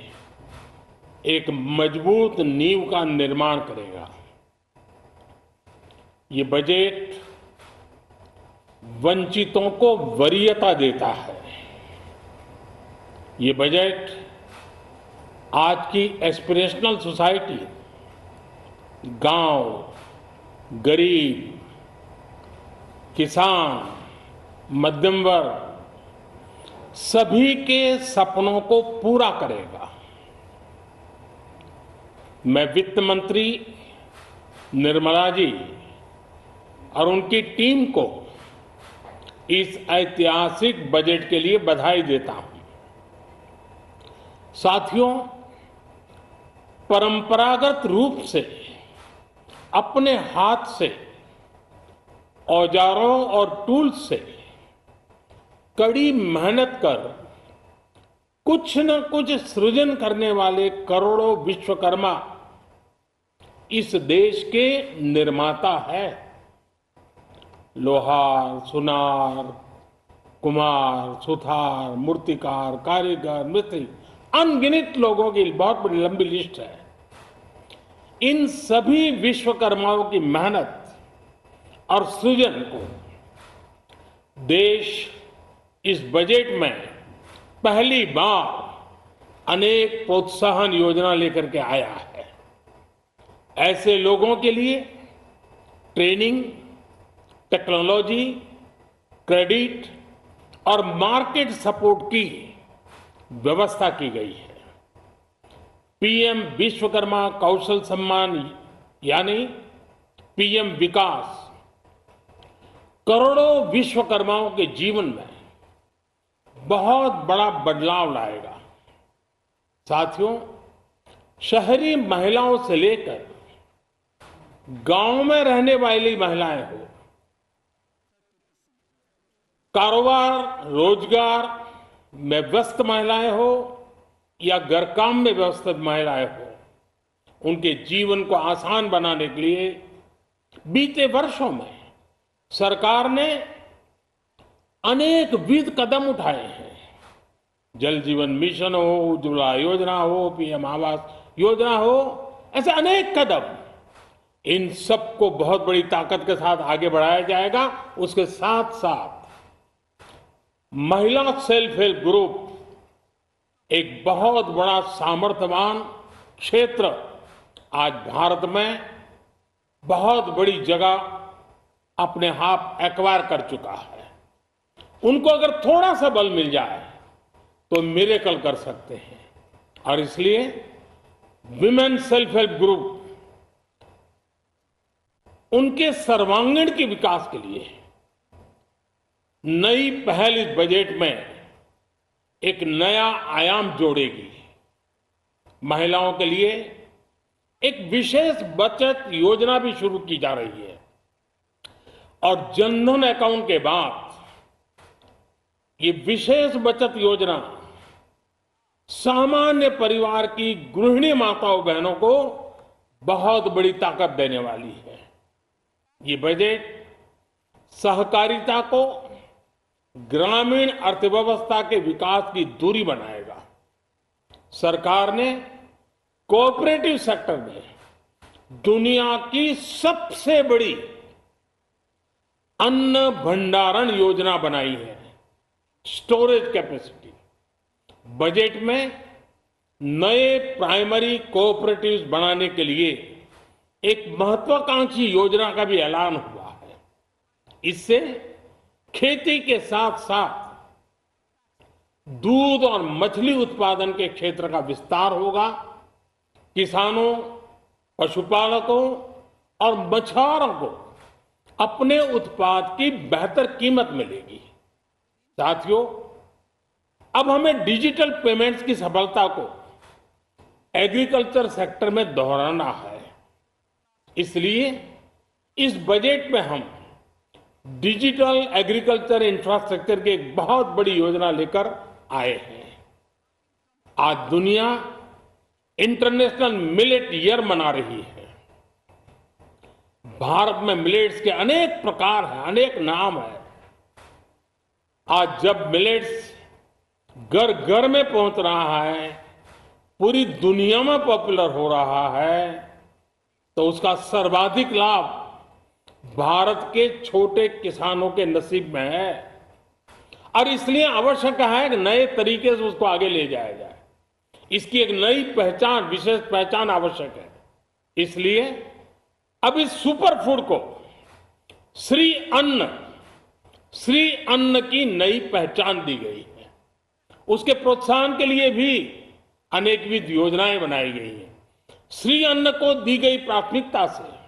एक मजबूत नींव का निर्माण करेगा। ये बजट वंचितों को वरीयता देता है। ये बजट आज की एस्पिरेशनल सोसाइटी, गांव, गरीब, किसान, मध्यम वर्ग सभी के सपनों को पूरा करेगा। मैं वित्त मंत्री निर्मला जी और उनकी टीम को इस ऐतिहासिक बजट के लिए बधाई देता हूं। साथियों, परंपरागत रूप से अपने हाथ से औजारों और टूल्स से कड़ी मेहनत कर कुछ न कुछ सृजन करने वाले करोड़ों विश्वकर्मा इस देश के निर्माता है। लोहार, सुनार, कुम्हार, सुथार, मूर्तिकार, कारीगर, मिस्त्री, अनगिनत लोगों की बहुत बड़ी लंबी लिस्ट है। इन सभी विश्वकर्माओं की मेहनत और सृजन को देश इस बजट में पहली बार अनेक प्रोत्साहन योजना लेकर के आया है। ऐसे लोगों के लिए ट्रेनिंग, टेक्नोलॉजी, क्रेडिट और मार्केट सपोर्ट की व्यवस्था की गई है। पीएम विश्वकर्मा कौशल सम्मान यानी पीएम विकास करोड़ों विश्वकर्माओं के जीवन में बहुत बड़ा बदलाव लाएगा। साथियों, शहरी महिलाओं से लेकर गांव में रहने वाली महिलाएं हो, कारोबार रोजगार में व्यस्त महिलाएं हो या घर काम में व्यस्त महिलाएं हो, उनके जीवन को आसान बनाने के लिए बीते वर्षों में सरकार ने अनेक विध कदम उठाए हैं। जल जीवन मिशन हो, उज्ज्वला योजना हो, पीएम आवास योजना हो, ऐसे अनेक कदम, इन सबको बहुत बड़ी ताकत के साथ आगे बढ़ाया जाएगा। उसके साथ साथ महिला सेल्फ हेल्प ग्रुप एक बहुत बड़ा सामर्थ्यवान क्षेत्र आज भारत में बहुत बड़ी जगह अपने आप एक्वायर कर चुका है। उनको अगर थोड़ा सा बल मिल जाए तो मिरेकल कर सकते हैं। और इसलिए विमेन सेल्फ हेल्प ग्रुप उनके सर्वांगीण के विकास के लिए नई पहल इस बजट में एक नया आयाम जोड़ेगी। महिलाओं के लिए एक विशेष बचत योजना भी शुरू की जा रही है और जनधन अकाउंट के बाद ये विशेष बचत योजना सामान्य परिवार की गृहिणी माताओं बहनों को बहुत बड़ी ताकत देने वाली है। ये बजट सहकारिता को ग्रामीण अर्थव्यवस्था के विकास की धुरी बनाएगा। सरकार ने कोऑपरेटिव सेक्टर में दुनिया की सबसे बड़ी अन्न भंडारण योजना बनाई है, स्टोरेज कैपेसिटी। बजट में नए प्राइमरी कोऑपरेटिव्स बनाने के लिए एक महत्वाकांक्षी योजना का भी ऐलान हुआ है। इससे खेती के साथ साथ दूध और मछली उत्पादन के क्षेत्र का विस्तार होगा। किसानों, पशुपालकों और मछुआरों को अपने उत्पाद की बेहतर कीमत मिलेगी। साथियों, अब हमें डिजिटल पेमेंट्स की सफलता को एग्रीकल्चर सेक्टर में दोहराना है। इसलिए इस बजट में हम डिजिटल एग्रीकल्चर इंफ्रास्ट्रक्चर की एक बहुत बड़ी योजना लेकर आए हैं। आज दुनिया इंटरनेशनल मिलेट ईयर मना रही है। भारत में मिलेट्स के अनेक प्रकार हैं, अनेक नाम है। आज जब मिलेट्स घर घर में पहुंच रहा है, पूरी दुनिया में पॉपुलर हो रहा है, तो उसका सर्वाधिक लाभ भारत के छोटे किसानों के नसीब में है। और इसलिए आवश्यक है कि नए तरीके से उसको आगे ले जाया जाए। इसकी एक नई पहचान, विशेष पहचान आवश्यक है। इसलिए अब इस सुपर फूड को श्री अन्न की नई पहचान दी गई है। उसके प्रोत्साहन के लिए भी अनेकविध योजनाएं बनाई गई हैं। श्री अन्न को दी गई प्राथमिकता से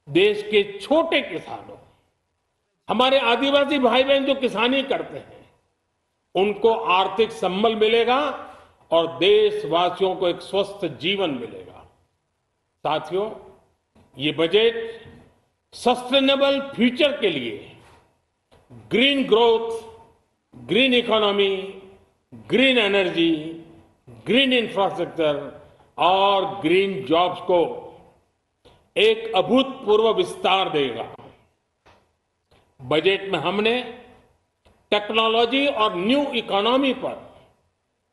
देश के छोटे किसानों, हमारे आदिवासी भाई बहन जो किसानी करते हैं, उनको आर्थिक संबल मिलेगा और देशवासियों को एक स्वस्थ जीवन मिलेगा। साथियों, ये बजट सस्टेनेबल फ्यूचर के लिए green growth, green economy, green energy, green infrastructure और ग्रीन जॉब्स को एक अभूतपूर्व विस्तार देगा। बजट में हमने टेक्नोलॉजी और न्यू इकोनॉमी पर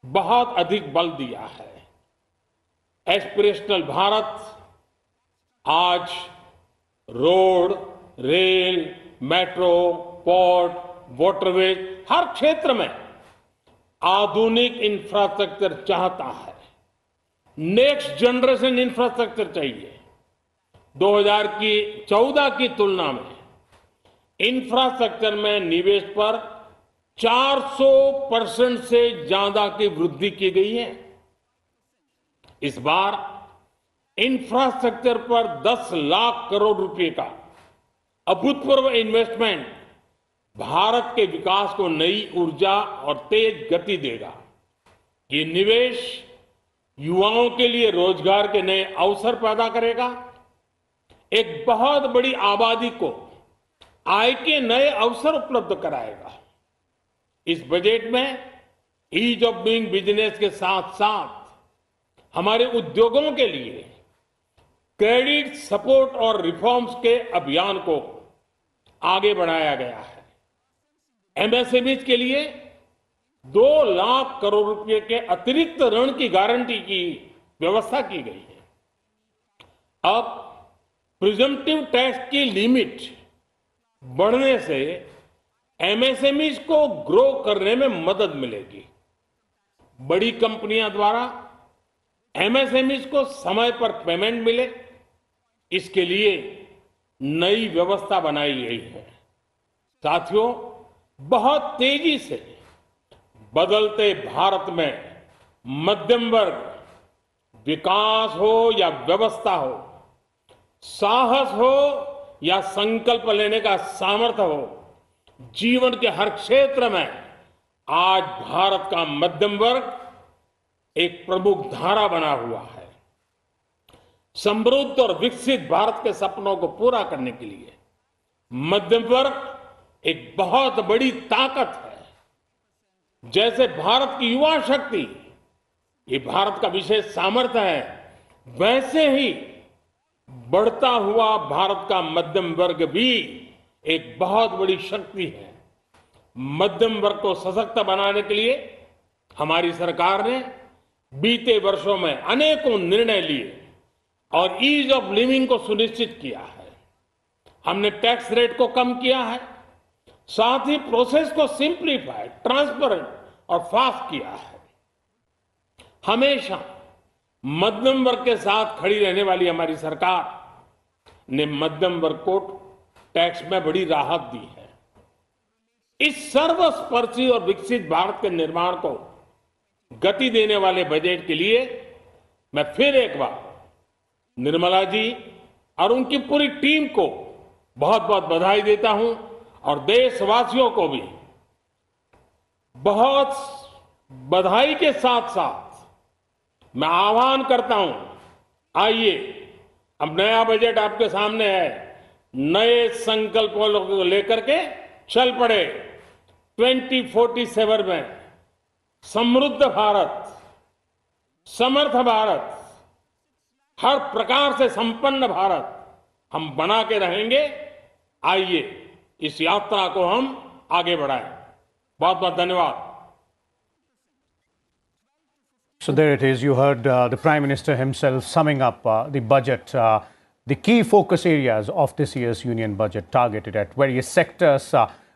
बहुत अधिक बल दिया है। एस्पिरेशनल भारत आज road, rail, metro, port, waterways, हर क्षेत्र में आधुनिक इंफ्रास्ट्रक्चर चाहता है। नेक्स्ट जनरेशन इंफ्रास्ट्रक्चर चाहिए। 2014 की तुलना में इंफ्रास्ट्रक्चर में निवेश पर 400% से ज्यादा की वृद्धि की गई है। इस बार इंफ्रास्ट्रक्चर पर 10 लाख करोड़ रुपए का अभूतपूर्व इन्वेस्टमेंट भारत के विकास को नई ऊर्जा और तेज गति देगा। ये निवेश युवाओं के लिए रोजगार के नए अवसर पैदा करेगा, एक बहुत बड़ी आबादी को आय के नए अवसर उपलब्ध कराएगा। इस बजट में ईज ऑफ डूइंग बिजनेस के साथ साथ हमारे उद्योगों के लिए क्रेडिट सपोर्ट और रिफॉर्म्स के अभियान को आगे बढ़ाया गया है। एमएसएमईज के लिए 2 लाख करोड़ रुपए के अतिरिक्त ऋण की गारंटी की व्यवस्था की गई है। अब प्रिजम्पटिव टैक्स की लिमिट बढ़ने से एमएसएमईज को ग्रो करने में मदद मिलेगी। बड़ी कंपनियां द्वारा एमएसएमईज को समय पर पेमेंट मिले, इसके लिए नई व्यवस्था बनाई गई है। साथियों, बहुत तेजी से बदलते भारत में मध्यम वर्ग, विकास हो या व्यवस्था हो, साहस हो या संकल्प लेने का सामर्थ्य हो, जीवन के हर क्षेत्र में आज भारत का मध्यम वर्ग एक प्रमुख धारा बना हुआ है। समृद्ध और विकसित भारत के सपनों को पूरा करने के लिए मध्यम वर्ग एक बहुत बड़ी ताकत है। जैसे भारत की युवा शक्ति ये भारत का विशेष सामर्थ्य है, वैसे ही बढ़ता हुआ भारत का मध्यम वर्ग भी एक बहुत बड़ी शक्ति है। मध्यम वर्ग को सशक्त बनाने के लिए हमारी सरकार ने बीते वर्षों में अनेकों निर्णय लिए और ईज ऑफ लिविंग को सुनिश्चित किया है। हमने टैक्स रेट को कम किया है, साथ ही प्रोसेस को सिंप्लीफाई, ट्रांसपेरेंट और फास्ट किया है। हमेशा मध्यम वर्ग के साथ खड़ी रहने वाली हमारी सरकार ने मध्यम वर्ग को टैक्स में बड़ी राहत दी है। इस सर्वस्पर्शी और विकसित भारत के निर्माण को गति देने वाले बजट के लिए मैं फिर एक बार निर्मला जी और उनकी पूरी टीम को बहुत बहुत बधाई देता हूं और देशवासियों को भी बहुत बधाई के साथ साथ मैं आह्वान करता हूं, आइए अब नया बजट आपके सामने है, नए संकल्पों को लेकर के चल पड़े। 2047 में समृद्ध भारत, समर्थ भारत, हर प्रकार से संपन्न भारत हम बना के रहेंगे। आइए इस यात्रा को हम आगे बढ़ाएं। बहुत बहुत धन्यवाद। So there it is. You heard the Prime Minister himself summing up the budget, the key focus areas of this year's Union budget targeted at various sectors,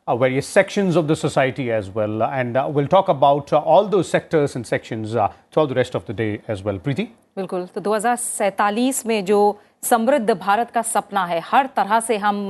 various sections of the society as well. And we'll talk about all those sectors and sections throughout the rest of the day as well. Preeti? बिल्कुल। तो 2047 में जो समृद्ध भारत का सपना है, हर तरह से हम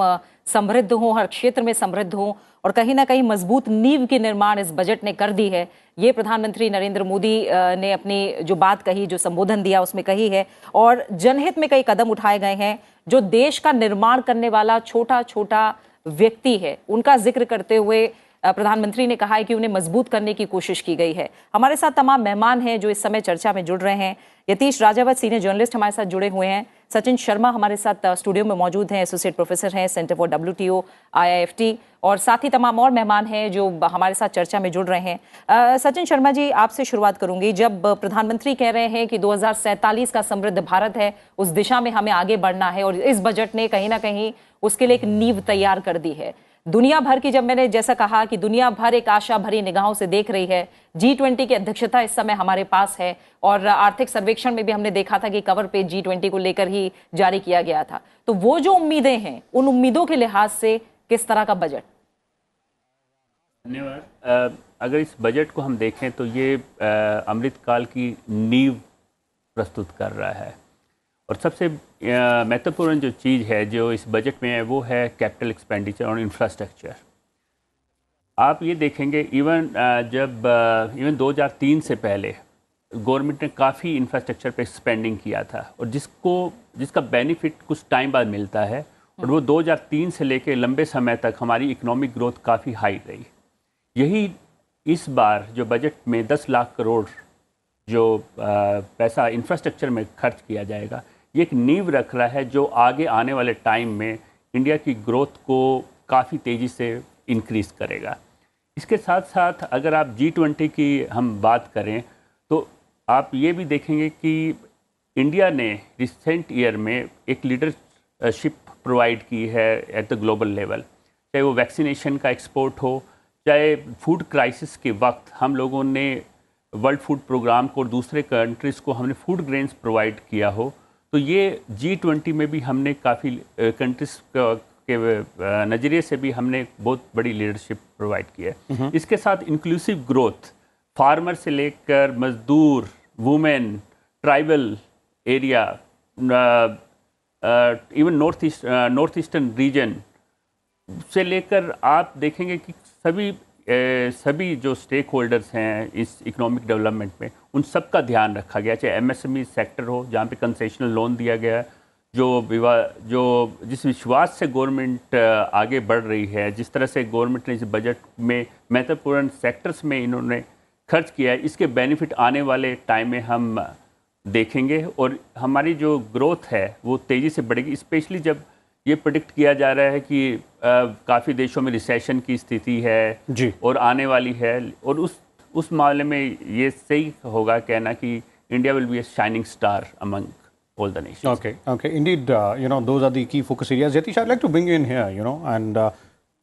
समृद्ध हों, हर क्षेत्र में समृद्ध हों और कहीं ना कहीं मजबूत नींव की निर्माण इस बजट ने कर दी है। ये प्रधानमंत्री नरेंद्र मोदी ने अपनी जो बात कही, जो संबोधन दिया उसमें कही है और जनहित में कई कदम उठाए गए हैं। जो देश का निर्माण करने वाला छोटा छोटा व्यक्ति है, उनका जिक्र करते हुए प्रधानमंत्री ने कहा है कि उन्हें मजबूत करने की कोशिश की गई है। हमारे साथ तमाम मेहमान हैं जो इस समय चर्चा में जुड़ रहे हैं। यतीश राजावत सीनियर जर्नलिस्ट हमारे साथ जुड़े हुए हैं। सचिन शर्मा हमारे साथ स्टूडियो में मौजूद हैं, एसोसिएट प्रोफेसर हैं सेंटर फॉर WTO IIFT, और साथ ही तमाम और मेहमान हैं जो हमारे साथ चर्चा में जुड़ रहे हैं। सचिन शर्मा जी, आपसे शुरुआत करूंगी। जब प्रधानमंत्री कह रहे हैं कि 2047 का समृद्ध भारत है, उस दिशा में हमें आगे बढ़ना है और इस बजट ने कहीं ना कहीं उसके लिए एक नींव तैयार कर दी है। दुनिया भर की, जब मैंने जैसा कहा कि दुनिया भर एक आशा भरी निगाहों से देख रही है, G20 की अध्यक्षता इस समय हमारे पास है और आर्थिक सर्वेक्षण में भी हमने देखा था कि कवर पेज G20 को लेकर ही जारी किया गया था। तो वो जो उम्मीदें हैं, उन उम्मीदों के लिहाज से किस तरह का बजट? धन्यवाद। अगर इस बजट को हम देखें तो ये अमृतकाल की नींव प्रस्तुत कर रहा है और सबसे महत्वपूर्ण जो चीज़ है जो इस बजट में है वो है कैपिटल एक्सपेंडिचर और इंफ्रास्ट्रक्चर। आप ये देखेंगे इवन 2003 से पहले गवर्नमेंट ने काफ़ी इंफ्रास्ट्रक्चर पे स्पेंडिंग किया था और जिसका बेनिफिट कुछ टाइम बाद मिलता है और वो 2003 से लेके लंबे समय तक हमारी इकोनॉमिक ग्रोथ काफ़ी हाई रही। यही इस बार जो बजट में 10 लाख करोड़ जो पैसा इंफ्रास्ट्रक्चर में खर्च किया जाएगा, ये एक नींव रख रहा है जो आगे आने वाले टाइम में इंडिया की ग्रोथ को काफ़ी तेज़ी से इंक्रीज़ करेगा। इसके साथ साथ अगर आप G20 की हम बात करें तो आप ये भी देखेंगे कि इंडिया ने रिसेंट ईयर में एक लीडरशिप प्रोवाइड की है एट द ग्लोबल लेवल, चाहे वो वैक्सीनेशन का एक्सपोर्ट हो, चाहे फूड क्राइसिस के वक्त हम लोगों ने वर्ल्ड फूड प्रोग्राम को और दूसरे कंट्रीज़ को हमने फूड ग्रेन्स प्रोवाइड किया हो। तो ये G20 में भी हमने काफ़ी कंट्रीज़ के नज़रिए से भी हमने बहुत बड़ी लीडरशिप प्रोवाइड की है। इसके साथ इंक्लूसिव ग्रोथ, फार्मर से लेकर मजदूर, women, tribal area, even north eastern region से लेकर आप देखेंगे कि सभी जो स्टेक होल्डर्स हैं इस इकोनॉमिक डेवलपमेंट में, उन सब का ध्यान रखा गया। चाहे MSME सेक्टर हो जहाँ पे कंसेशनल लोन दिया गया है, जो जिस विश्वास से गवर्नमेंट आगे बढ़ रही है, जिस तरह से गवर्नमेंट ने इस बजट में महत्वपूर्ण सेक्टर्स में इन्होंने खर्च किया है, इसके बेनिफिट आने वाले टाइम में हम देखेंगे और हमारी जो ग्रोथ है वो तेज़ी से बढ़ेगी। स्पेशली जब ये प्रेडिक्ट किया जा रहा है कि काफ़ी देशों में रिसेशन की स्थिति है जी और आने वाली है, और उस मामले में ये सही होगा कहना कि India will be a shining star among all the nations. Okay. Indeed, those are the key focus areas. Yatish, I'd like to bring you in here, and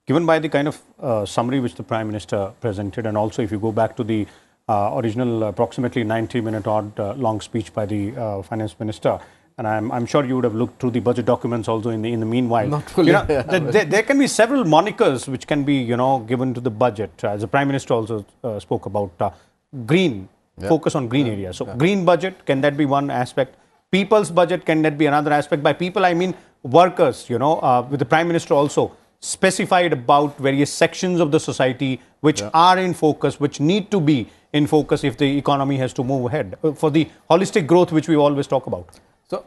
given by the kind of summary which the Prime Minister presented, and also if you go back to the original approximately 90-minute odd long speech by the Finance Minister, and I'm sure you would have looked through the budget documents also in the meanwhile. Not fully. There can be several monikers which can be, given to the budget. As the Prime Minister also spoke about green, focus on green areas. So green budget, can that be one aspect? People's budget, can that be another aspect? By people, I mean workers, with the Prime Minister also specified about various sections of the society which are in focus, which need to be in focus if the economy has to move ahead for the holistic growth which we always talk about. So,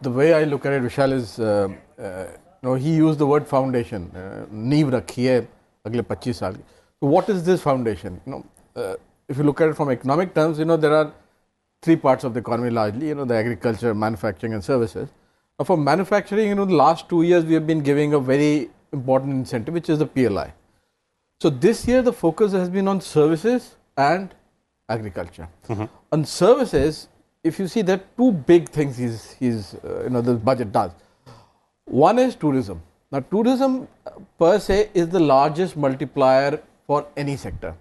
the way I look at it, Vishal, is, he used the word foundation, नींव रखी है अगले 25 साल की. So what is this foundation? If you look at it from economic terms, there are three parts of the economy largely, the agriculture, manufacturing and services. For manufacturing, the last 2 years we have been giving a very important incentive, which is the PLI. So this year the focus has been on services and agriculture. On services, if you see, there are two big things the budget does. One is tourism. Now tourism per se is the largest multiplier for any sector.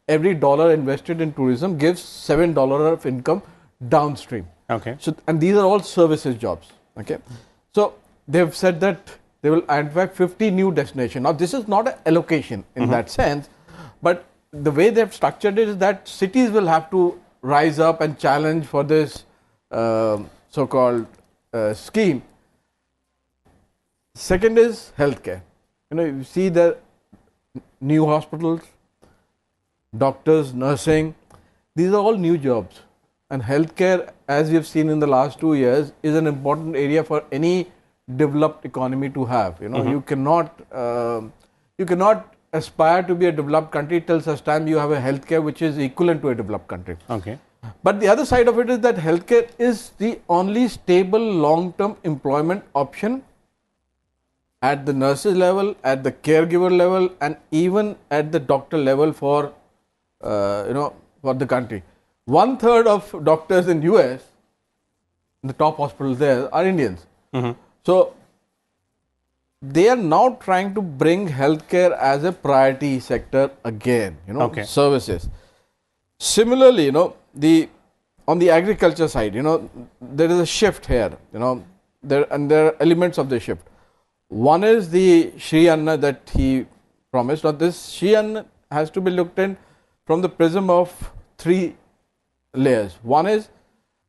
Every dollar invested in tourism gives $7 of income downstream. Okay. So, and these are all services jobs. Okay. So they have said that they will identify 50 new destinations. Now this is not an allocation in that sense, but the way they have structured it is that cities will have to rise up and challenge for this so-called scheme. Second is healthcare. You see the new hospitals, doctors, nursing, these are all new jobs. And healthcare, as we have seen in the last 2 years, is an important area for any developed economy to have. You cannot aspire to be a developed country till such time you have a healthcare which is equivalent to a developed country. Okay. But the other side of it is that healthcare is the only stable long-term employment option at the nurses level, at the caregiver level, and even at the doctor level for for the country. 1/3 of doctors in US, in the top hospitals there, are Indians. So they are now trying to bring healthcare as a priority sector again. Services. Similarly, on the agriculture side, there is a shift here. There are elements of the shift. One is the Shri Anna that he promised. Now this Shri Anna has to be looked in from the prism of 3 layers. One is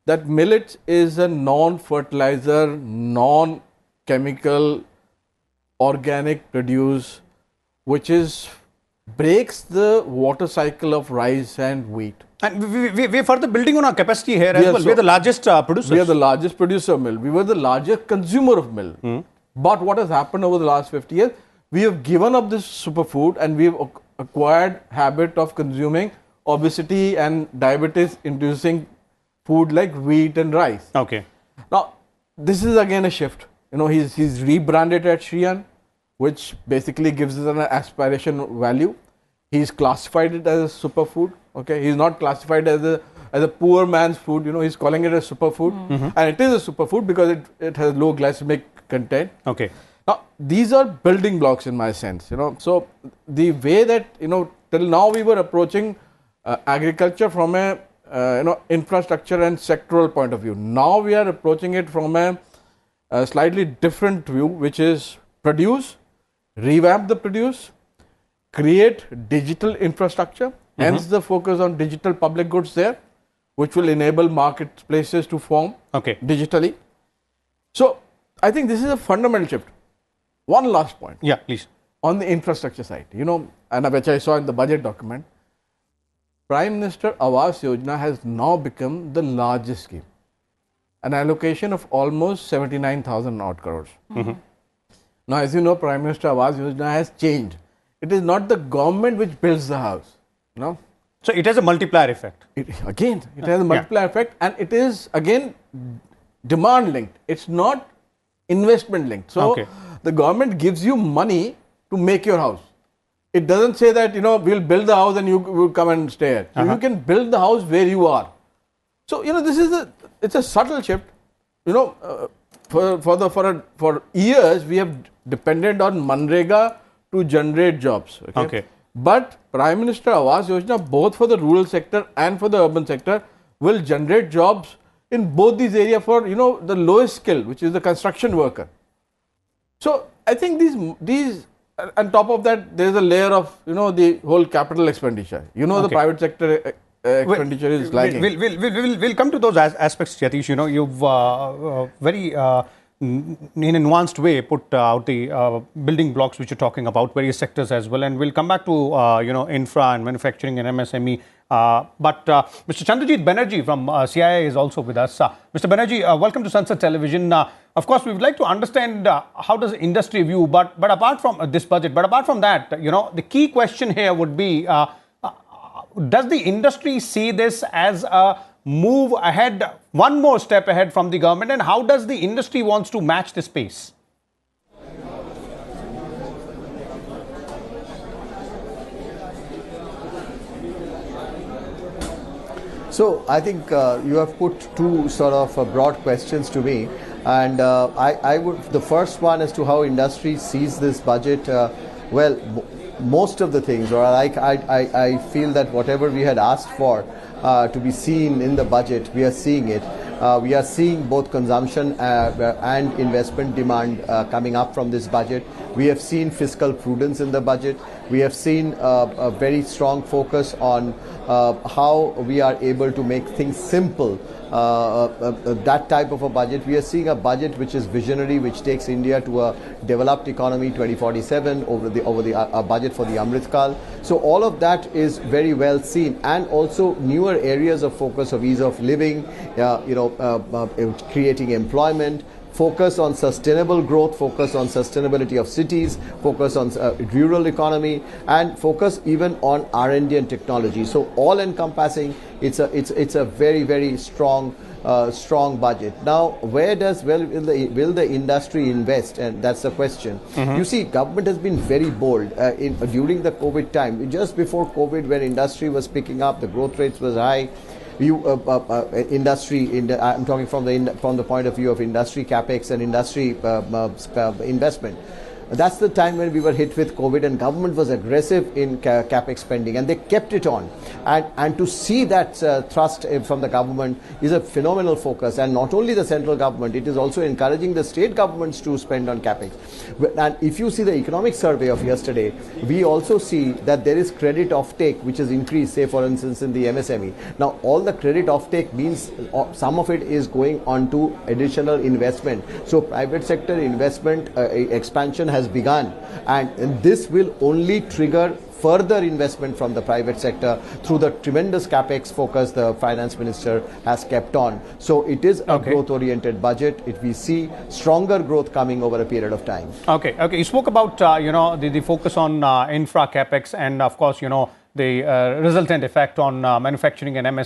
that millets is a non-fertilizer, non-chemical, organic produce which breaks the water cycle of rice and wheat. And we further building on our capacity here as well. We are the largest producer. We are the largest producer of milk. We were the largest consumer of milk. But what has happened over the last 50 years, we have given up this superfood and we have acquired habit of consuming obesity and diabetes inducing food like wheat and rice. Okay. Now, this is again a shift. He's rebranded at Shriyan, which basically gives us an aspiration value. He's classified it as a superfood. Okay. He's not classified as a poor man's food. He's calling it a superfood. And it is a superfood because it has low glycemic content. Okay. Now, these are building blocks in my sense, So, the way that, till now we were approaching agriculture from a, infrastructure and sectoral point of view. Now we are approaching it from a slightly different view, which is produce, revamp the produce, create digital infrastructure, hence the focus on digital public goods there, which will enable marketplaces to form digitally. So, I think this is a fundamental shift. One last point. Yeah, please. On the infrastructure side, and which I saw in the budget document, Prime Minister Awas Yojana has now become the largest scheme. An allocation of almost 79,000 odd crores. Now, as you know, Prime Minister Awas Yojana has changed. It is not the government which builds the house. So it has a multiplier effect. It has a multiplier effect, and it is again demand linked. It's not investment linked. So the government gives you money to make your house. It doesn't say that we'll build the house and you will come and stay here. You can build the house where you are. So this is it's a subtle shift. For years we have depended on Manrega to generate jobs. Okay. But Prime Minister Awas Yojana, both for the rural sector and for the urban sector, will generate jobs in both these areas for the lowest skill, which is the construction worker. So I think these on top of that, there is a layer of the whole capital expenditure. The private sector expenditure is lagging. We'll come to those aspects, Yatish. You've very in a nuanced way put out the building blocks which you're talking about, various sectors as well, and we'll come back to infra and manufacturing and MSME. But Mr. Chandrajit Banerjee from CII is also with us. Mr. Banerjee, welcome to Sansad Television. Of course, we would like to understand how does industry view, but apart from this budget, but apart from that, the key question here would be, does the industry see this as a move ahead, one more step ahead from the government, and how does the industry wants to match this pace? So I think you have put two sort of broad questions to me, and I would, the first one as to how industry sees this budget. Well, most of the things, or I feel that whatever we had asked for to be seen in the budget, we are seeing it. We are seeing both consumption and investment demand coming up from this budget. We have seen fiscal prudence in the budget. We have seen a very strong focus on how we are able to make things simple. That type of a budget. We are seeing a budget which is visionary, which takes India to a developed economy 2047 over the budget for the Amrit Kal. So all of that is very well seen, and also newer areas of focus of ease of living, creating employment, focus on sustainable growth, focus on sustainability of cities, focus on rural economy, and focus even on R&D and technology. So all encompassing, it's a very, very strong budget. Now, where will the industry invest? And that's the question. You see, government has been very bold during the COVID time. Just before COVID, when industry was picking up, the growth rates was high. I'm talking from the point of view of industry capex and industry investment. That's the time when we were hit with COVID, and government was aggressive in capex spending, and they kept it on. And to see that thrust from the government is a phenomenal focus. And not only the central government, it is also encouraging the state governments to spend on capex. And if you see the economic survey of yesterday, we also see that there is credit offtake which has increased, say for instance in the MSME. Now all the credit offtake means some of it is going on to additional investment. So private sector investment expansion has begun, and this will only trigger further investment from the private sector through the tremendous capex focus the finance minister has kept on. So it is a growth oriented budget. We see stronger growth coming over a period of time. Okay. You spoke about the focus on infra capex, and of course the resultant effect on manufacturing and MS